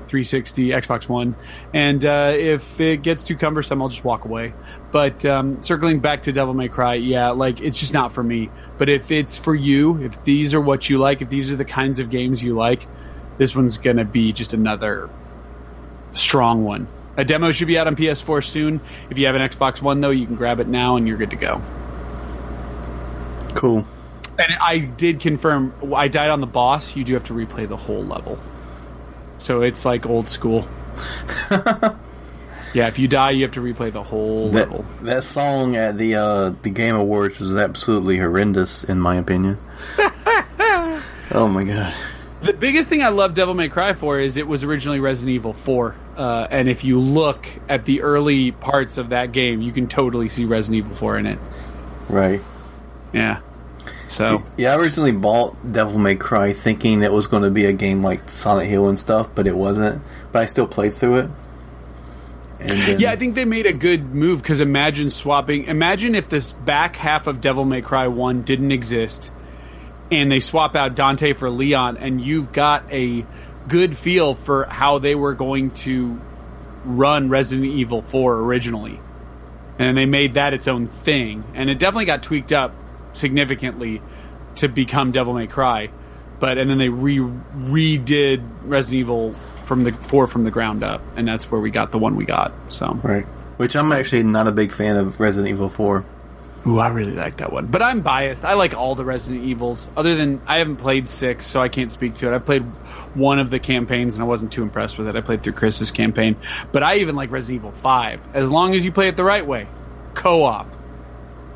360, Xbox One. And if it gets too cumbersome, I'll just walk away. But circling back to Devil May Cry, yeah, like, it's just not for me. But if it's for you, if these are what you like, if these are the kinds of games you like, this one's going to be just another strong one. A demo should be out on PS4 soon. If you have an Xbox One, though, you can grab it now and you're good to go. Cool. And I did confirm, I died on the boss. You do have to replay the whole level. So it's like old school. Yeah, if you die, you have to replay the whole level. That song at the Game Awards was absolutely horrendous, in my opinion. Oh my god. The biggest thing I love Devil May Cry for is it was originally Resident Evil 4. And if you look at the early parts of that game, you can totally see Resident Evil 4 in it. Right. Yeah. So. Yeah, I originally bought Devil May Cry thinking it was going to be a game like Silent Hill and stuff, but it wasn't. But I still played through it. And then, yeah, I think they made a good move, because imagine if this back half of Devil May Cry 1 didn't exist, and they swap out Dante for Leon, and you've got a good feel for how they were going to run Resident Evil 4 originally. And they made that its own thing. And it definitely got tweaked up significantly to become Devil May Cry. And then they redid Resident Evil from the ground up. And that's where we got the one we got. So. Right. Which I'm actually not a big fan of Resident Evil 4. Ooh, I really like that one. But I'm biased. I like all the Resident Evils. Other than, I haven't played 6, so I can't speak to it. I played one of the campaigns, and I wasn't too impressed with it. I played through Chris's campaign. But I even like Resident Evil 5. As long as you play it the right way. Co-op.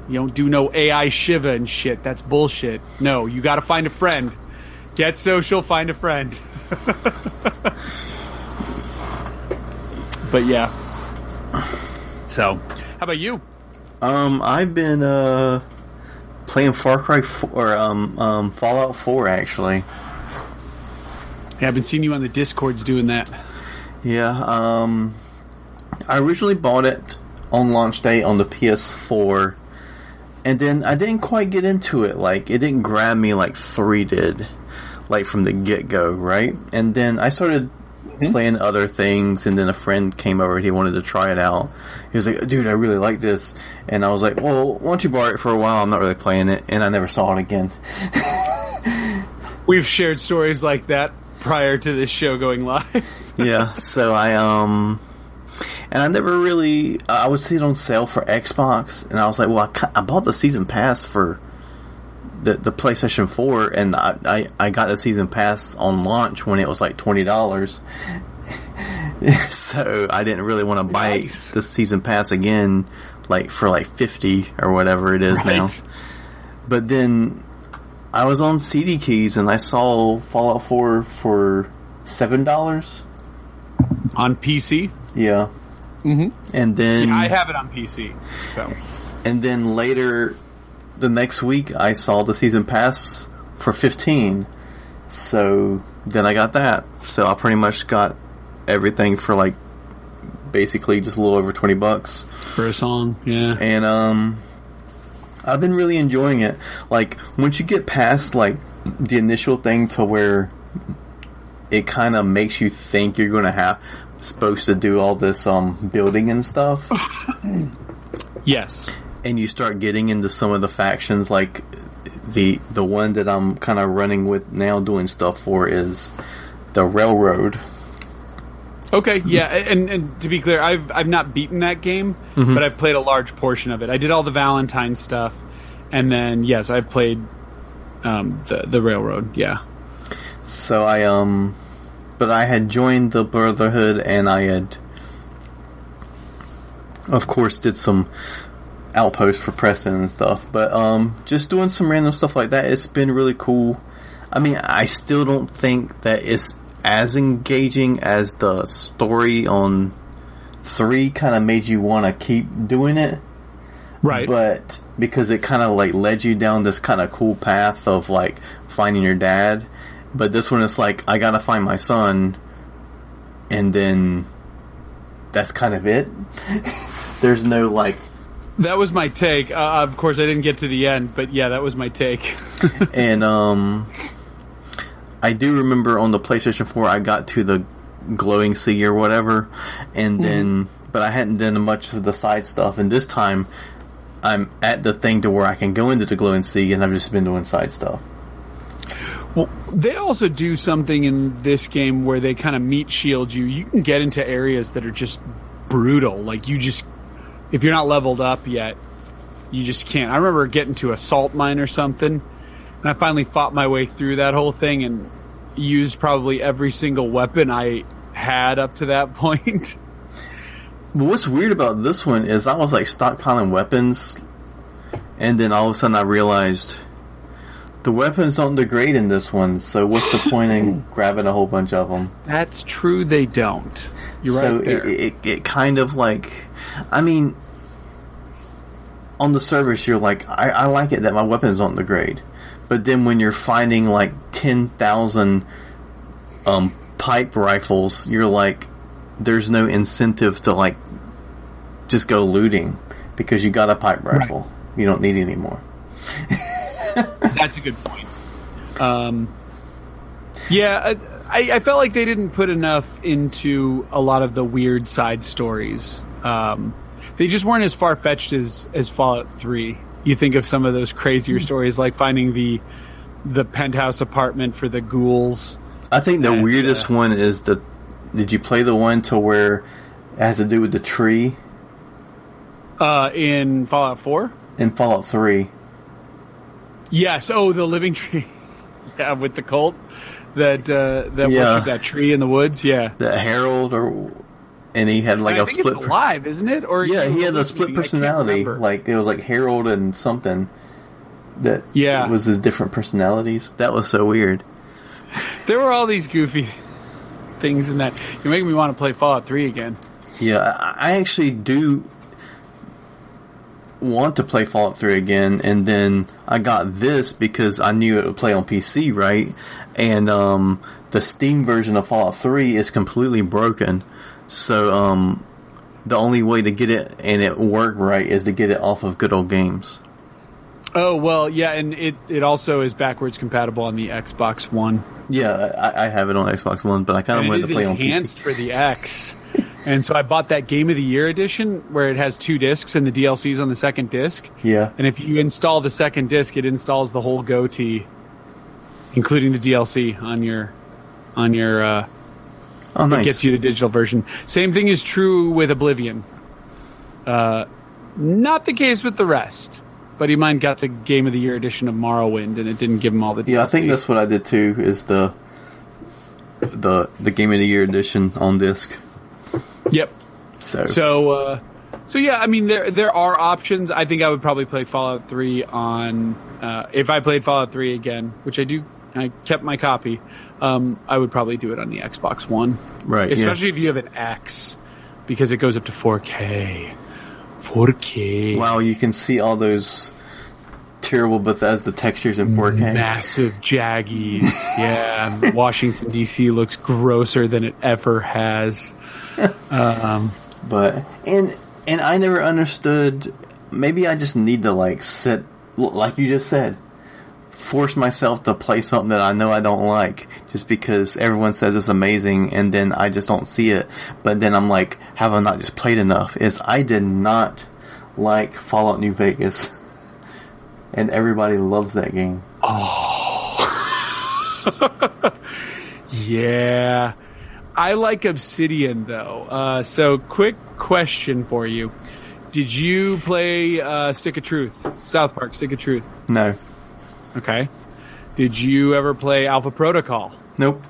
You don't do no AI Shiva and shit. That's bullshit. No, you gotta find a friend. Get social, find a friend. But yeah. So, how about you? I've been playing Far Cry 4, or Fallout 4 actually. Yeah, I've been seeing you on the Discords doing that. Yeah, I originally bought it on launch day on the PS4, and then I didn't quite get into it. Like, it didn't grab me like 3 did, like from the get-go, right? And then I started playing other things, and then a friend came over and he wanted to try it out. He was like, dude, I really like this. And I was like, well, why don't you borrow it for a while? I'm not really playing it. And I never saw it again. We've shared stories like that prior to this show going live. Yeah, so and I never really, I would see it on sale for Xbox, and I was like, well, I bought the season pass for the PlayStation 4, and I got the season pass on launch when it was like $20. So I didn't really want to buy the season pass again, like for like $50 or whatever it is now. But then I was on CD Keys and I saw Fallout 4 for $7 on PC. Yeah. And then I have it on PC. So, and then later the next week I saw the season pass for $15. So then I got that. So I pretty much got everything for like basically just a little over $20 for a song. Yeah. And I've been really enjoying it. Like once you get past like the initial thing to where it kind of makes you think you're going to supposed to do all this building and stuff. Yes. And you start getting into some of the factions, like the one that I'm kind of running with now doing stuff for is the Railroad. Okay, yeah, and to be clear, I've not beaten that game, but I've played a large portion of it. I did all the Valentine stuff, and then yes, I've played the Railroad. Yeah. So but I had joined the Brotherhood, and I had, of course, did some outposts for Preston and stuff. But just doing some random stuff like that, it's been really cool. I mean, I still don't think that it's as engaging as the story on 3 kind of made you want to keep doing it. Right. But because it kind of like led you down this kind of cool path of like finding your dad. But this one is like, I gotta find my son, and then that's kind of it. There's no like... That was my take. Of course, I didn't get to the end, but yeah, that was my take. And I do remember on the PlayStation 4, I got to the glowing sea or whatever, and then... But I hadn't done much of the side stuff, and this time I'm at the thing to where I can go into the glowing sea, and I've just been doing side stuff. Well, they also do something in this game where they kind of meat shield you. You can get into areas that are just brutal. Like, you just... If you're not leveled up yet, you just can't. I remember getting to a salt mine or something, and I finally fought my way through that whole thing and used probably every single weapon I had up to that point. But what's weird about this one is I was like stockpiling weapons, and then all of a sudden I realized the weapons don't degrade in this one, so what's the point in grabbing a whole bunch of them? That's true, they don't. You're so right there. It kind of like, I mean, on the surface you're like, I like it that my weapons don't degrade. But then when you're finding like 10,000 pipe rifles, you're like, there's no incentive to like just go looting because you got a pipe rifle. Right. You don't need any more. That's a good point. Yeah, I felt like they didn't put enough into a lot of the weird side stories. They just weren't as far-fetched as Fallout 3. You think of some of those crazier stories, like finding the penthouse apartment for the ghouls. I think the weirdest one is did you play the one to where it has to do with the tree? In Fallout 4? In Fallout 3. Yes. Oh, the living tree. Yeah, with the cult that worship that tree in the woods. Yeah. The Herald, and he had like I think it's alive, isn't it? Or yeah, he had a split personality. Like it was like Harold and something. That was his different personalities. That was so weird. There were all these goofy things in that. You're making me want to play Fallout 3 again. Yeah, I actually do want to play Fallout 3 again, and then I got this because I knew it would play on PC, right? And the Steam version of Fallout 3 is completely broken. So the only way to get it and it work right is to get it off of Good Old Games. Oh, well, yeah, and it also is backwards compatible on the Xbox One. Yeah, I have it on Xbox One, but I kind of wanted to play on PC. It is enhanced for the X. And so I bought that Game of the Year edition where it has 2 discs and the DLC's on the second disc. Yeah. And if you install the second disc, it installs the whole GOTY, including the DLC, on your on your. Oh, nice. It gets you the digital version. Same thing is true with Oblivion. Not the case with the rest. Buddy of mine got the Game of the Year edition of Morrowind, and it didn't give him all the DLC. Yeah, I think that's what I did too. Is the Game of the Year edition on disc. Yep. So yeah, I mean there are options. I think I would probably play Fallout 3 on if I played Fallout 3 again, which I do. I kept my copy. I would probably do it on the Xbox One, right? Especially if you have an X, because it goes up to 4K. 4K. Wow, you can see all those terrible Bethesda textures in 4K. Massive jaggies. Yeah, Washington D.C. looks grosser than it ever has. But I never understood. Maybe I just need to sit, like you just said, force myself to play something that I know I don't like just because everyone says it's amazing, and then I just don't see it. But then I'm like, have I not just played enough? I did not like Fallout New Vegas, and everybody loves that game. Oh. Yeah. I like Obsidian, though. So, quick question for you. Did you play Stick of Truth? South Park, Stick of Truth? No. Okay. Did you ever play Alpha Protocol? Nope.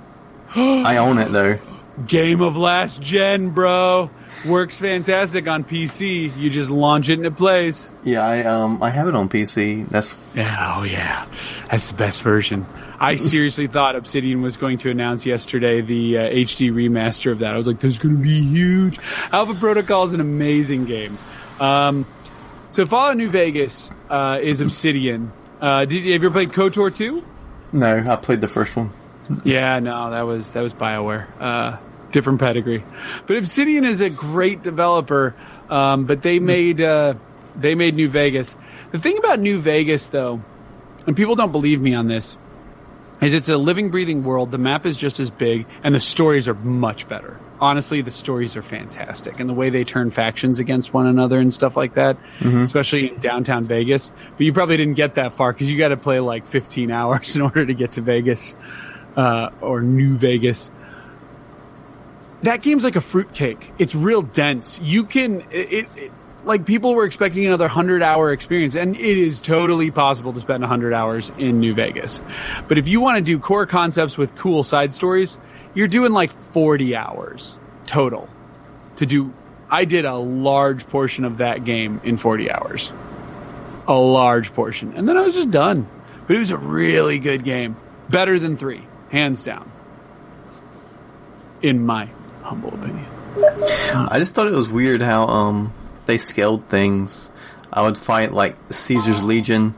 I own it, though. Game of last gen, bro. Works fantastic on PC. You just launch it and it plays. Yeah, I have it on PC. Oh yeah, that's the best version. I seriously thought Obsidian was going to announce yesterday the HD remaster of that. I was like, "This is going to be huge." Alpha Protocol is an amazing game. So Fallout New Vegas is Obsidian. Have you ever played KOTOR 2? No, I played the first one. Yeah, no, that was BioWare. Different pedigree. But Obsidian is a great developer, but they made New Vegas. The thing about New Vegas, though, and people don't believe me on this, is it's a living, breathing world. The map is just as big, and the stories are much better. Honestly, the stories are fantastic, and the way they turn factions against one another and stuff like that, especially in downtown Vegas. But you probably didn't get that far because you got to play like 15 hours in order to get to Vegas or New Vegas. That game's like a fruitcake. It's real dense. You can like people were expecting another 100-hour experience, and it is totally possible to spend 100 hours in New Vegas. But if you want to do core concepts with cool side stories, you're doing like 40 hours total to do. I did a large portion of that game in 40 hours. A large portion. And then I was just done. But it was a really good game. Better than 3. Hands down. In my humble opinion. I just thought it was weird how they scaled things. I would fight like Caesar's Legion,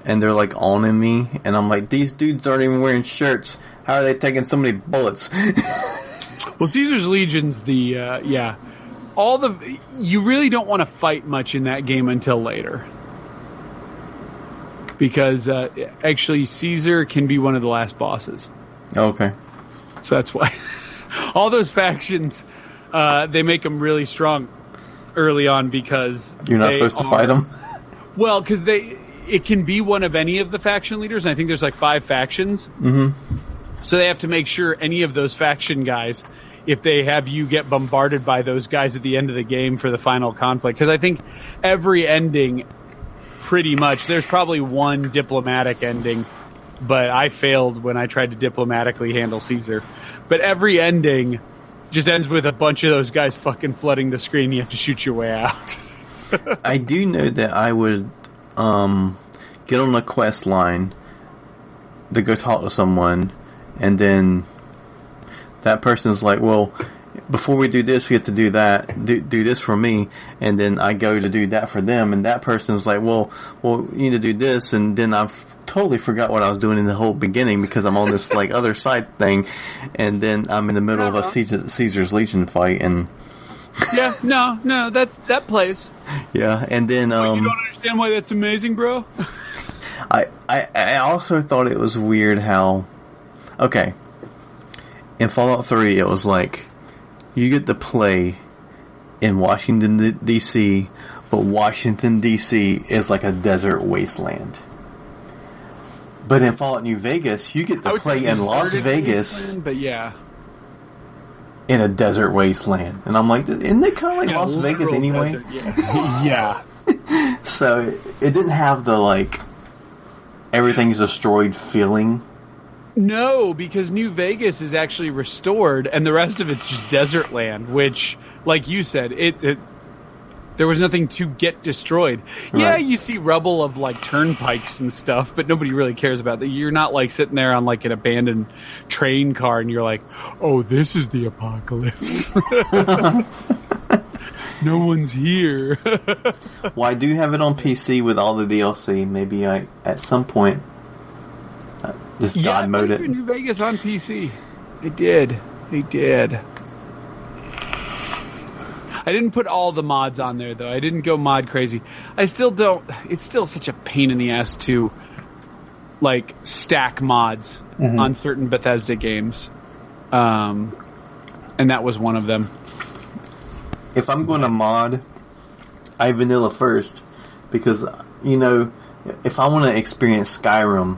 and they're like owning me, and I'm like, these dudes aren't even wearing shirts. How are they taking so many bullets? Well, Caesar's Legion's the you really don't want to fight much in that game until later, because actually Caesar can be one of the last bosses. Okay, so that's why all those factions they make them really strong early on, because you're not supposed to fight them. Well, because it can be one of any of the faction leaders, and I think there's like 5 factions. Mm-hmm. So they have to make sure any of those faction guys, if they have you get bombarded by those guys at the end of the game for the final conflict, because I think every ending, pretty much, there's probably one diplomatic ending, but I failed when I tried to diplomatically handle Caesar. But every ending just ends with a bunch of those guys fucking flooding the screen. You have to shoot your way out. I do know that I would get on a quest line to go talk to someone, and then that person's like, well, before we do this, we have to do that, do this for me, and then I go to do that for them, and that person's like, well, you need to do this, and then I've totally forgot what I was doing in the whole beginning because I'm on this like other side thing, and then I'm in the middle of a Caesar's Legion fight, and yeah, no, that plays. Yeah, and then you don't understand why that's amazing, bro. I also thought it was weird how, okay, in Fallout 3 it was like you get to play in Washington D.C., but Washington D.C. is like a desert wasteland. But in Fallout New Vegas, you get to play in Las Vegas, wasteland, but yeah, in a desert wasteland. And I'm like, isn't it kind of like Las Vegas anyway? Desert, yeah. Yeah. So it didn't have the, like, everything's destroyed feeling. No, because New Vegas is actually restored, and the rest of it's just desert land, which, like you said, there was nothing to get destroyed. Right. Yeah, you see rubble of, like, turnpikes and stuff, but nobody really cares about that. You're not, like, sitting there on, like, an abandoned train car, and you're like, oh, this is the apocalypse. No one's here. Well, I do have it on PC with all the DLC. Maybe at some point, just God mode it. New Vegas on PC. It did. I didn't put all the mods on there, though. I didn't go mod crazy. I still don't. It's still such a pain in the ass to, like, stack mods on certain Bethesda games. And that was one of them. If I'm going to mod, I vanilla first. Because, you know, if I want to experience Skyrim,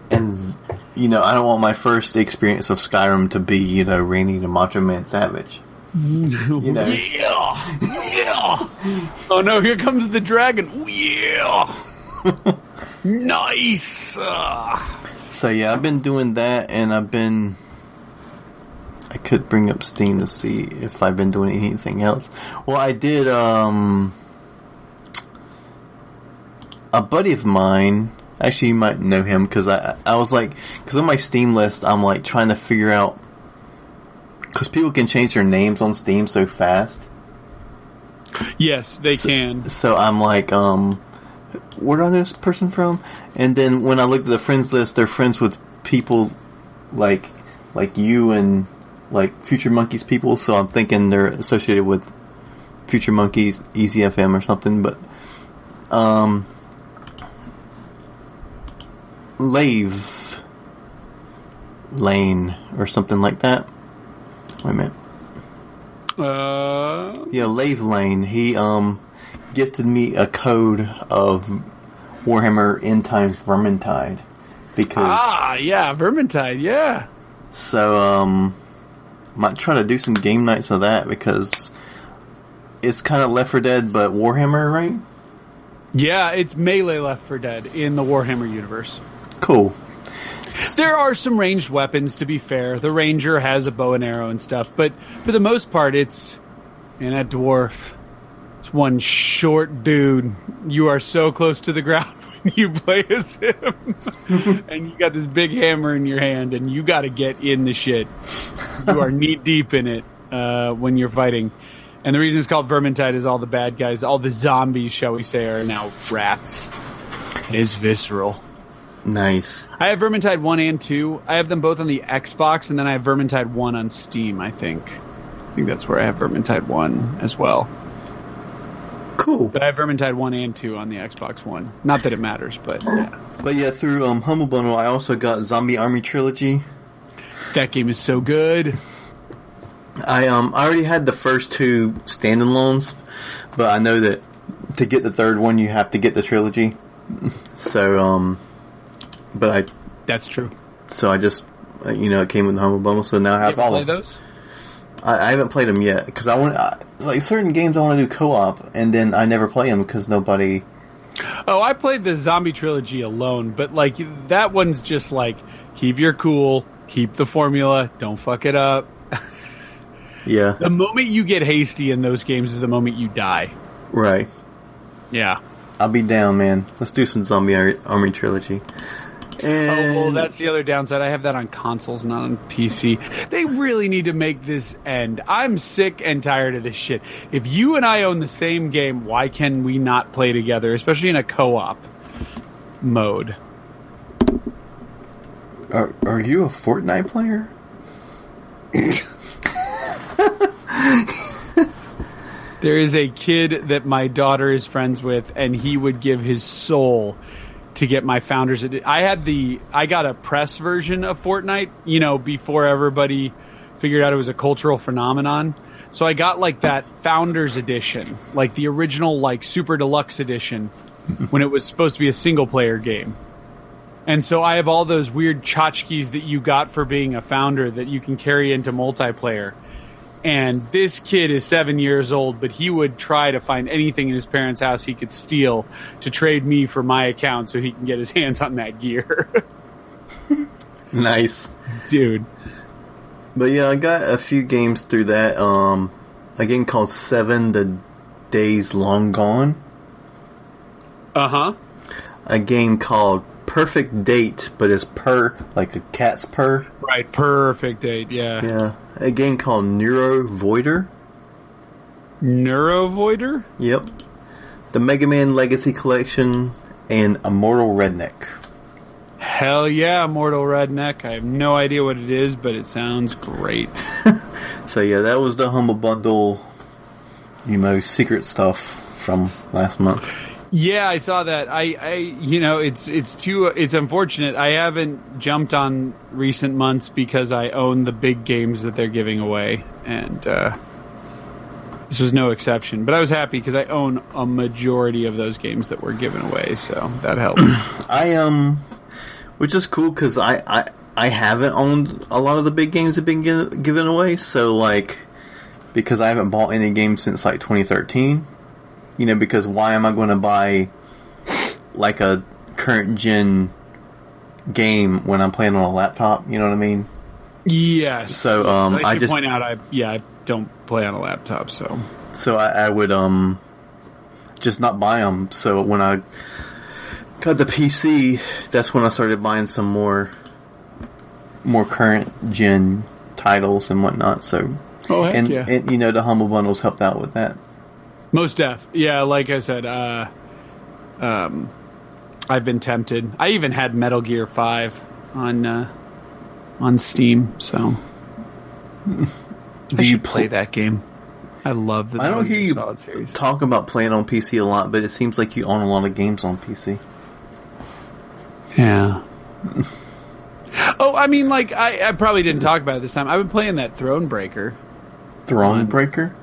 and, you know, I don't want my first experience of Skyrim to be, you know, Randy the Macho Man Savage. You know? Yeah! Oh no, here comes the dragon. Yeah! Nice! So yeah, I've been doing that, and I could bring up Steam to see if I've been doing anything else. Well, I did, a buddy of mine, actually you might know him, because I was like, because on my Steam list, I'm like trying to figure out, because people can change their names on Steam so fast. Yes, they can. So I'm like, where do I know this person from? And then when I looked at the friends list, they're friends with people like you and like Future Monkeys people, so I'm thinking they're associated with Future Monkeys, Easy FM or something, but Lane or something like that. Wait a minute. Yeah, Lave Lane. He gifted me a code of Warhammer End Times Vermintide because Vermintide, yeah. So might try to do some game nights of that because it's kind of Left 4 Dead but Warhammer, right? Yeah, it's melee Left 4 Dead in the Warhammer universe. Cool. There are some ranged weapons, to be fair. The Ranger has a bow and arrow and stuff, but for the most part, it's... And that dwarf, it's one short dude. You are so close to the ground when you play as him. And you got this big hammer in your hand, and you got to get in the shit. You are knee-deep in it when you're fighting. And the reason it's called Vermintide is all the bad guys, all the zombies, shall we say, are now rats. It is visceral. Nice. I have Vermintide 1 and 2. I have them both on the Xbox, and then I have Vermintide 1 on Steam, I think. I think that's where I have Vermintide 1 as well. Cool. But I have Vermintide 1 and 2 on the Xbox One. Not that it matters, but yeah. But yeah, through Humble Bundle, I also got Zombie Army Trilogy. That game is so good. I already had the first two standalones, but I know that to get the third one, you have to get the trilogy. So, That's true. So I just, it came with the Humble Bundle, so now I have all of them. Those? I haven't played them yet, because like certain games I want to do co-op, and then I never play them because nobody... Oh, I played the Zombie Trilogy alone, but like that one's just like, keep your cool, keep the formula, don't fuck it up. Yeah. The moment you get hasty in those games is the moment you die. Right. Yeah. I'll be down, man. Let's do some Zombie Army Trilogy. And... well, that's the other downside. I have that on consoles, not on PC. They really need to make this end. I'm sick and tired of this shit. If you and I own the same game, why can we not play together, especially in a co-op mode? Are you a Fortnite player? There is a kid that my daughter is friends with, and he would give his soul to get my Founders Edition. I got a press version of Fortnite, before everybody figured out it was a cultural phenomenon. So I got like that Founders Edition, like the original, like super deluxe edition when it was supposed to be a single-player game. And so I have all those weird tchotchkes that you got for being a founder that you can carry into multiplayer. And this kid is 7 years old, but he would try to find anything in his parents' house he could steal to trade me for my account so he can get his hands on that gear. Nice. Dude. But yeah, I got a few games through that. A game called 7 The Days Long Gone. Uh-huh. A game called Perfect Date, but it's purr, like a cat's purr. Right, Perfect Date, yeah. Yeah. A game called Neurovoider. Neurovoider? Yep. The Mega Man Legacy Collection and Immortal Redneck. Hell yeah, Mortal Redneck. I have no idea what it is, but it sounds great. So yeah, that was the Humble Bundle, secret stuff from last month. Yeah, I saw that. It's unfortunate. I haven't jumped on recent months because I own the big games that they're giving away, and this was no exception. But I was happy because I own a majority of those games that were given away, so that helped. Which is cool because I haven't owned a lot of the big games that have been given away. So because I haven't bought any games since 2013. Because why am I going to buy a current gen game when I'm playing on a laptop? You know what I mean? Yes. So I should point out, I don't play on a laptop, so I would just not buy them. So when I got the PC, that's when I started buying some more current gen titles and whatnot. So and the Humble Bundles helped out with that. Most def. Yeah, like I said, I've been tempted. I even had Metal Gear 5 on Steam, so Do you play that game? I love the I don't hear you Solid series. talk about playing on PC a lot, but it seems like you own a lot of games on PC. Yeah. I mean, I probably didn't talk about it this time. I've been playing that Thronebreaker. Thronebreaker?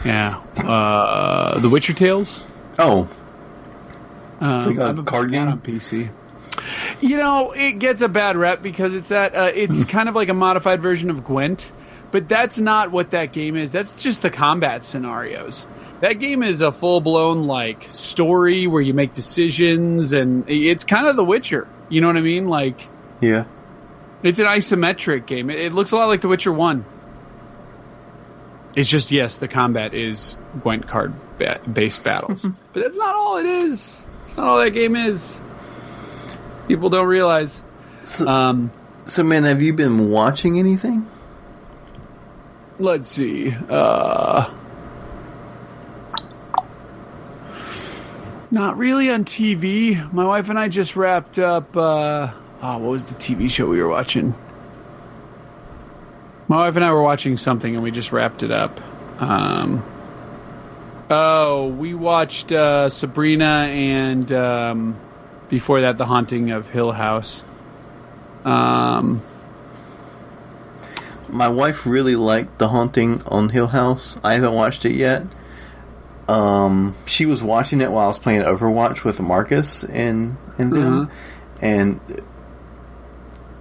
Yeah. The Witcher Tales? Oh. It's like a card game? On PC. It gets a bad rep because it's it's kind of like a modified version of Gwent, but that's not what that game is. That's just the combat scenarios. That game is a full-blown, story where you make decisions, and it's kind of The Witcher. You know what I mean? Yeah. It's an isometric game. It looks a lot like The Witcher 1. It's just, yes, the combat is Gwent card-based battles. But that's not all it is. It's not all that game is. People don't realize. So, man, have you been watching anything? Let's see. Not really on TV. My wife and I just wrapped up... what was the TV show we were watching? My wife and I were watching something, and we just wrapped it up. We watched Sabrina and before that, The Haunting of Hill House. My wife really liked The Haunting on Hill House. I haven't watched it yet. She was watching it while I was playing Overwatch with Marcus and them, and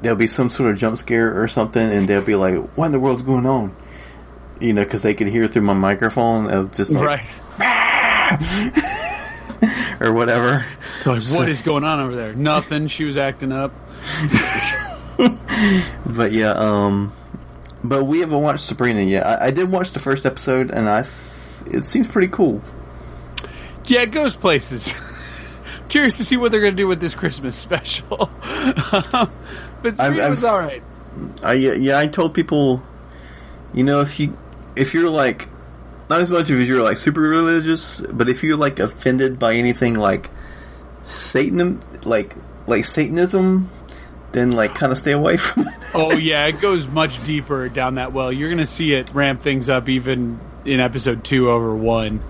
there'll be some sort of jump scare or something, and they'll be like, "What in the world's going on?" Because they could hear through my microphone. It was just right, or whatever. Like, what is going on over there? Nothing. She was acting up. But yeah, but we haven't watched Sabrina yet. I did watch the first episode, and it seems pretty cool. Yeah, it goes places. Curious to see what they're going to do with this Christmas special. But Sabrina was all right. I told people, if you're not as much if you're super religious, but if you're offended by anything Satanism, then kind of stay away from it. Oh yeah, it goes much deeper down that well. You're going to see it ramp things up even in episode 2 over 1,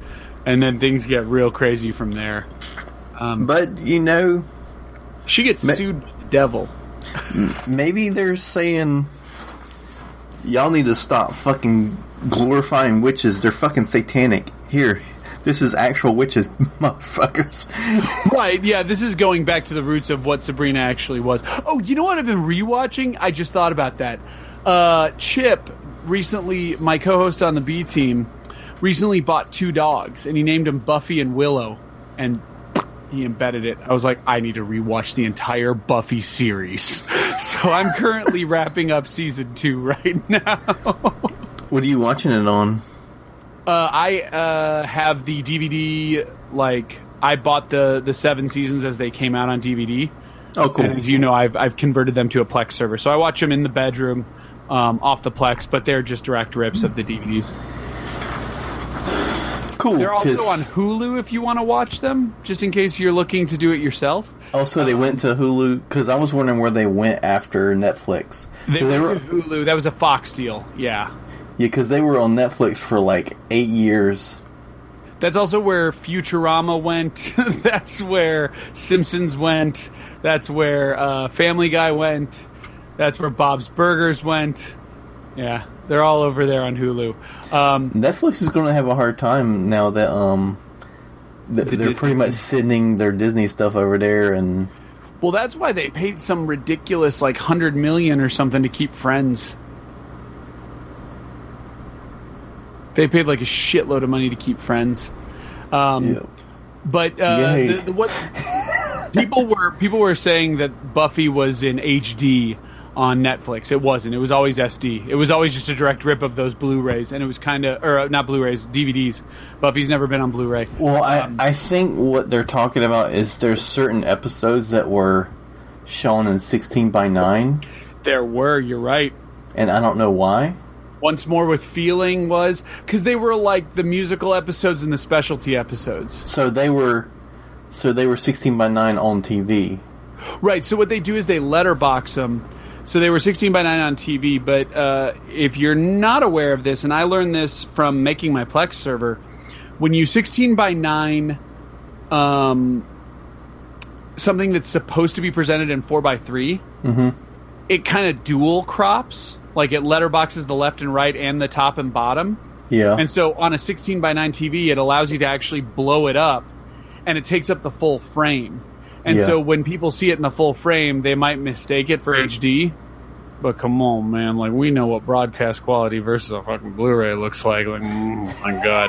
and then things get real crazy from there. But she gets sued by the devil. Maybe they're saying y'all need to stop fucking glorifying witches. They're fucking satanic. Here, This is actual witches, motherfuckers. Right, yeah, this is going back to the roots of what Sabrina actually was. Oh, you know what I've been rewatching? I just thought about that. Chip, recently, my co-host on the B team, recently bought 2 dogs, and he named them Buffy and Willow, and he embedded it. I was like, I need to rewatch the entire Buffy series. So I'm currently wrapping up season 2 right now. What are you watching it on? I have the DVD, I bought the 7 seasons as they came out on DVD. Oh, cool. And as you know, I've converted them to a Plex server. So I watch them in the bedroom, off the Plex, but they're just direct rips of the DVDs. Cool. They're also on Hulu if you want to watch them, just in case you're looking to do it yourself. Also, they went to Hulu, because I was wondering where they went after Netflix. They went to Hulu. That was a Fox deal, yeah. Yeah, because they were on Netflix for 8 years. That's also where Futurama went. That's where Simpsons went. That's where Family Guy went. That's where Bob's Burgers went. Yeah, they're all over there on Hulu. Netflix is going to have a hard time now that they're pretty much sending their Disney stuff over there. And well, that's why they paid some ridiculous $100 million or something to keep Friends. They paid a shitload of money to keep Friends. Yeah. But what people were saying that Buffy was in HD on Netflix. It wasn't. It was always SD. It was always just a direct rip of those Blu-rays, and it was not Blu-rays, DVDs. Buffy's never been on Blu-ray. Well, I think what they're talking about is there's certain episodes that were shown in 16:9. There were. You're right. And I don't know why. Once More with Feeling was because they were the musical episodes and the specialty episodes. So they were 16:9 on TV. Right. So what they do is they letterbox them. So they were 16:9 on TV. But if you're not aware of this, and I learned this from making my Plex server, when you 16:9 something that's supposed to be presented in 4:3, it kind of dual crops. It letterboxes the left and right and the top and bottom. Yeah. And so on a 16:9 TV, it allows you to actually blow it up, and it takes up the full frame. And so when people see it in the full frame, they might mistake it for HD. But come on, man. We know what broadcast quality versus a fucking Blu-ray looks like. Oh, my God.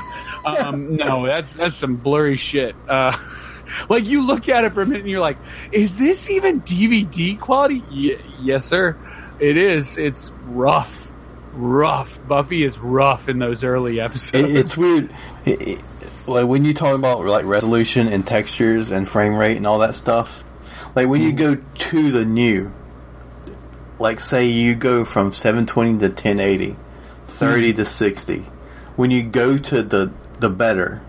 No, that's some blurry shit. You look at it for a minute and you're like, is this even DVD quality? Yes, sir. It is. It's rough. Buffy is rough in those early episodes. It's weird. When you talk about resolution and textures and frame rate and all that stuff, when you go to the new, say you go from 720 to 1080, 30 to 60, when you go to the better,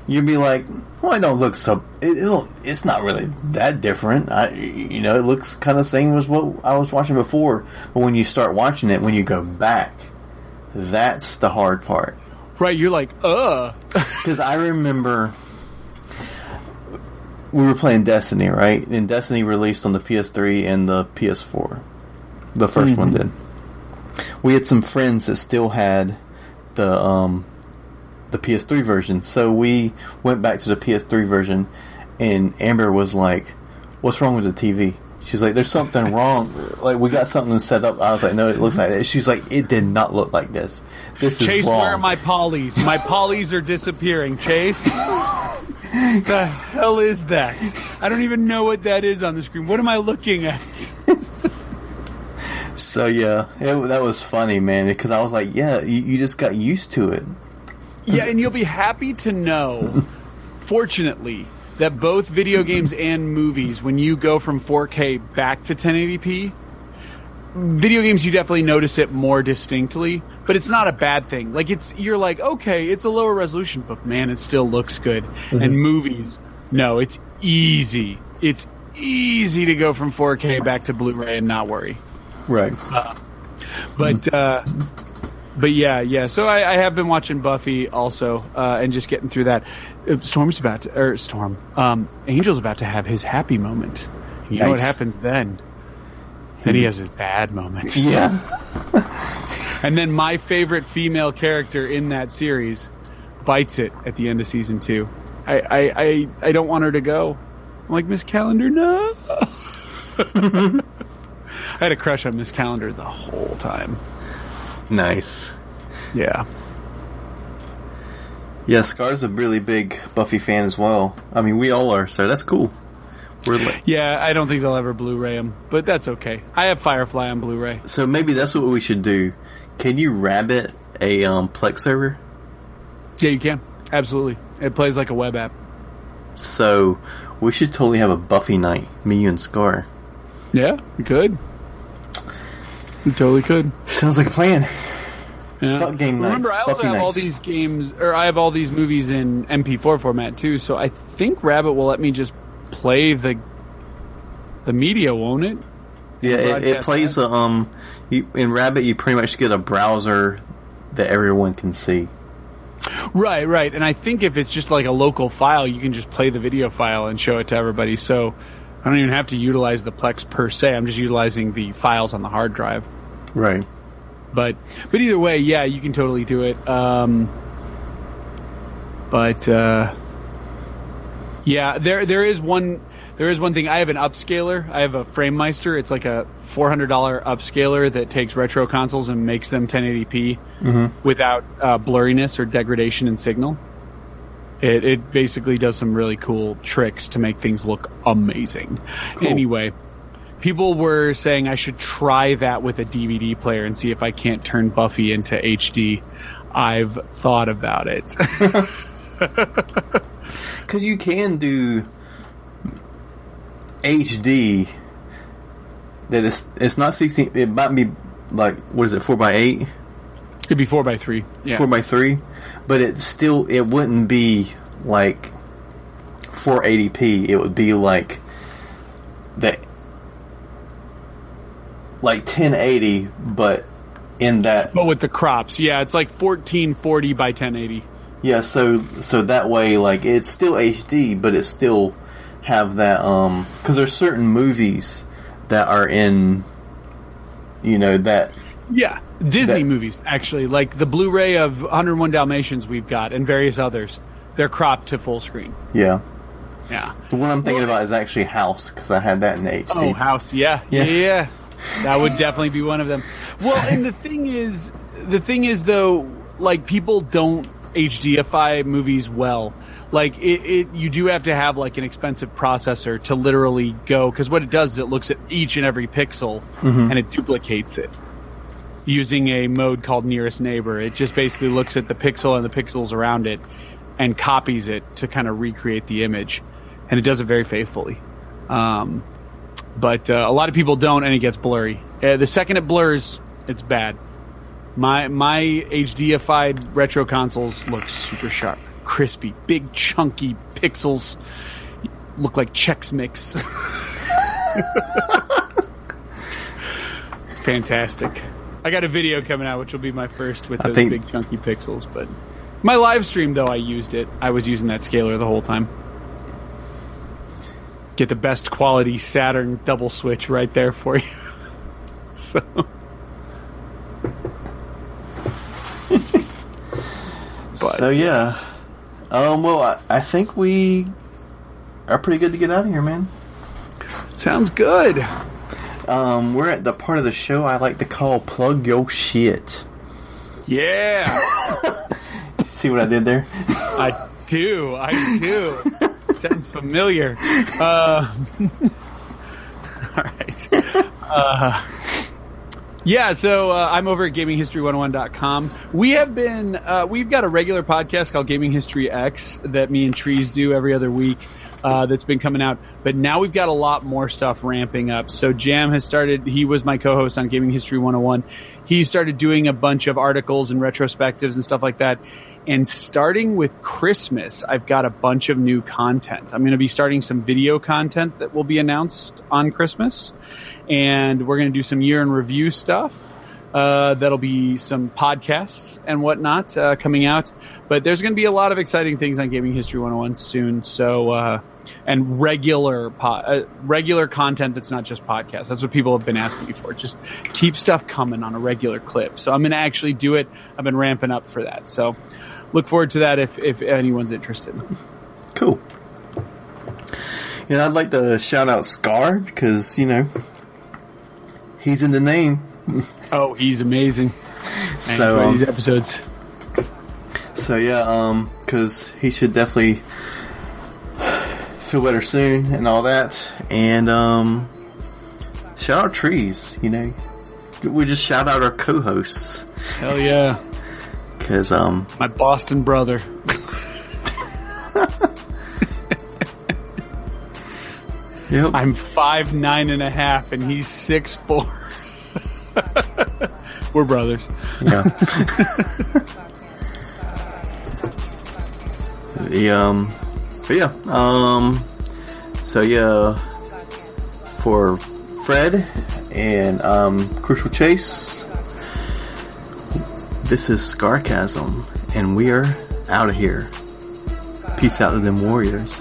you'd be like, well, it don't look so. It's not really that different. It looks kind of same as what I was watching before. But when you start watching it, when you go back, that's the hard part. Right, you're like, Because I remember we were playing Destiny, right? And Destiny released on the PS3 and the PS4. The first one did. We had some friends that still had the PS3 version, so we went back to the PS3 version, and Amber was like, "What's wrong with the TV?" She's like, "There's something wrong. We got something set up." I was like, "No, it looks like this." She's like, "It did not look like this. This is Chase, wrong." where are my polys? My polys are disappearing. Chase, the hell is that? I don't even know what that is on the screen. What am I looking at? So yeah, that was funny, man, because I was like, "Yeah, you just got used to it." Yeah, and you'll be happy to know, fortunately, that both video games and movies, when you go from 4K back to 1080p, video games you definitely notice it more distinctly, but it's not a bad thing. You're like, okay, it's a lower resolution, but man, it still looks good. And movies, no, it's easy. It's easy to go from 4K back to Blu-ray and not worry. Right. But yeah. So I have been watching Buffy also, and just getting through that. Angel's about to have his happy moment. You know what happens then? Then he has his bad moment. Yeah. And then my favorite female character in that series, bites it at the end of season 2. I don't want her to go. I'm like, Miss Calendar, no. I had a crush on Miss Calendar the whole time. Nice. Yeah. Yeah, Scar's a really big Buffy fan as well. I mean, we all are, so that's cool. Yeah, I don't think they'll ever Blu-ray them, but that's okay. I have Firefly on Blu-ray. So maybe that's what we should do. Can you rabbit a Plex server? Yeah, you can. Absolutely. It plays like a web app. So we should totally have a Buffy night, me, you, and Scar. Yeah, we could. We totally could. Sounds like a plan. Yeah. Fuck game nights. Remember, I also Buffy have nights. all these games, or I have all these movies in MP4 format too. So I think Rabbit will let me just play the media, won't it? Yeah, it plays. In Rabbit, you pretty much get a browser that everyone can see. Right. And I think if it's just like a local file, you can just play the video file and show it to everybody. So I don't even have to utilize the Plex per se. I'm just utilizing the files on the hard drive. Right. But either way, yeah, you can totally do it. Yeah, there is one thing. I have an upscaler. I have a FrameMeister. It's like a $400 upscaler that takes retro consoles and makes them 1080p without blurriness or degradation in signal. It basically does some really cool tricks to make things look amazing. Cool. Anyway, people were saying I should try that with a DVD player and see if I can't turn Buffy into HD. I've thought about it. Because you can do HD that it's not 16. It might be like, what is it, 4x8? It'd be 4x3. Yeah. 4x3, but it wouldn't be like 480p. It would be like the 1080, but in that. But with the crops, yeah, it's like 1440 by 1080. Yeah, so that way, like, it's still HD, but it still have that, because there's certain movies that are in, that... Yeah, Disney movies, actually. Like, the Blu-ray of 101 Dalmatians we've got, and various others, they're cropped to full screen. Yeah. Yeah. The one I'm thinking about is actually House, because I had that in the HD. Oh, House, yeah. That would definitely be one of them. Well, and the thing is, though, like, people don't HDify movies well. Like, you do have to have, like, an expensive processor to literally go, because what it does is it looks at each and every pixel and it duplicates it using a mode called nearest neighbor. It just basically looks at the pixel and the pixels around it and copies it to kind of recreate the image, and it does it very faithfully. But a lot of people don't, and it gets blurry. The second it blurs, it's bad. My HDified retro consoles look super sharp, crispy, big chunky pixels. Look like ChexMix. Fantastic. I got a video coming out, which will be my first with those big chunky pixels. But my live stream, though, I was using that scaler the whole time. Get the best quality Saturn double switch right there for you. So... So yeah, well, I think we are pretty good to get out of here, man. Sounds good. We're at the part of the show I like to call "Plug Your Shit." Yeah. See what I did there? I do. Sounds familiar. All right. Yeah, so I'm over at GamingHistory101.com. We've got a regular podcast called Gaming History X that me and Trees do every other week that's been coming out. But now we've got a lot more stuff ramping up. So Jam has started, he was my co-host on Gaming History 101. He started doing a bunch of articles and retrospectives and stuff like that. And starting with Christmas, I've got a bunch of new content. I'm going to be starting some video content that will be announced on Christmas. And we're going to do some year in review stuff. That'll be some podcasts and whatnot coming out. But there's going to be a lot of exciting things on Gaming History 101 soon. So, and regular content that's not just podcasts. That's what people have been asking me for. Just keep stuff coming on a regular clip. So I'm going to actually do it. I've been ramping up for that. So look forward to that if anyone's interested. Cool. And I'd like to shout out Scar because, he's in the name. Oh, he's amazing. So, enjoy these episodes. So, yeah, because he should definitely feel better soon and all that. And, shout out Trees, We just shout out our co-hosts. Hell yeah. Because, my Boston brother. Yep. I'm 5'9.5" and he's 6'4". We're brothers. Yeah. So yeah, for Fred and Crucial Chase, this is Scarcasm, and we are out of here. Peace out to them warriors.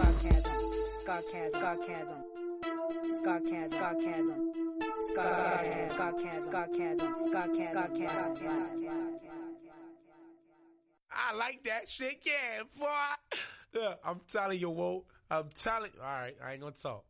I like that shit, yeah, boy. Look, I'm telling you, Walt. All right, I ain't gonna talk.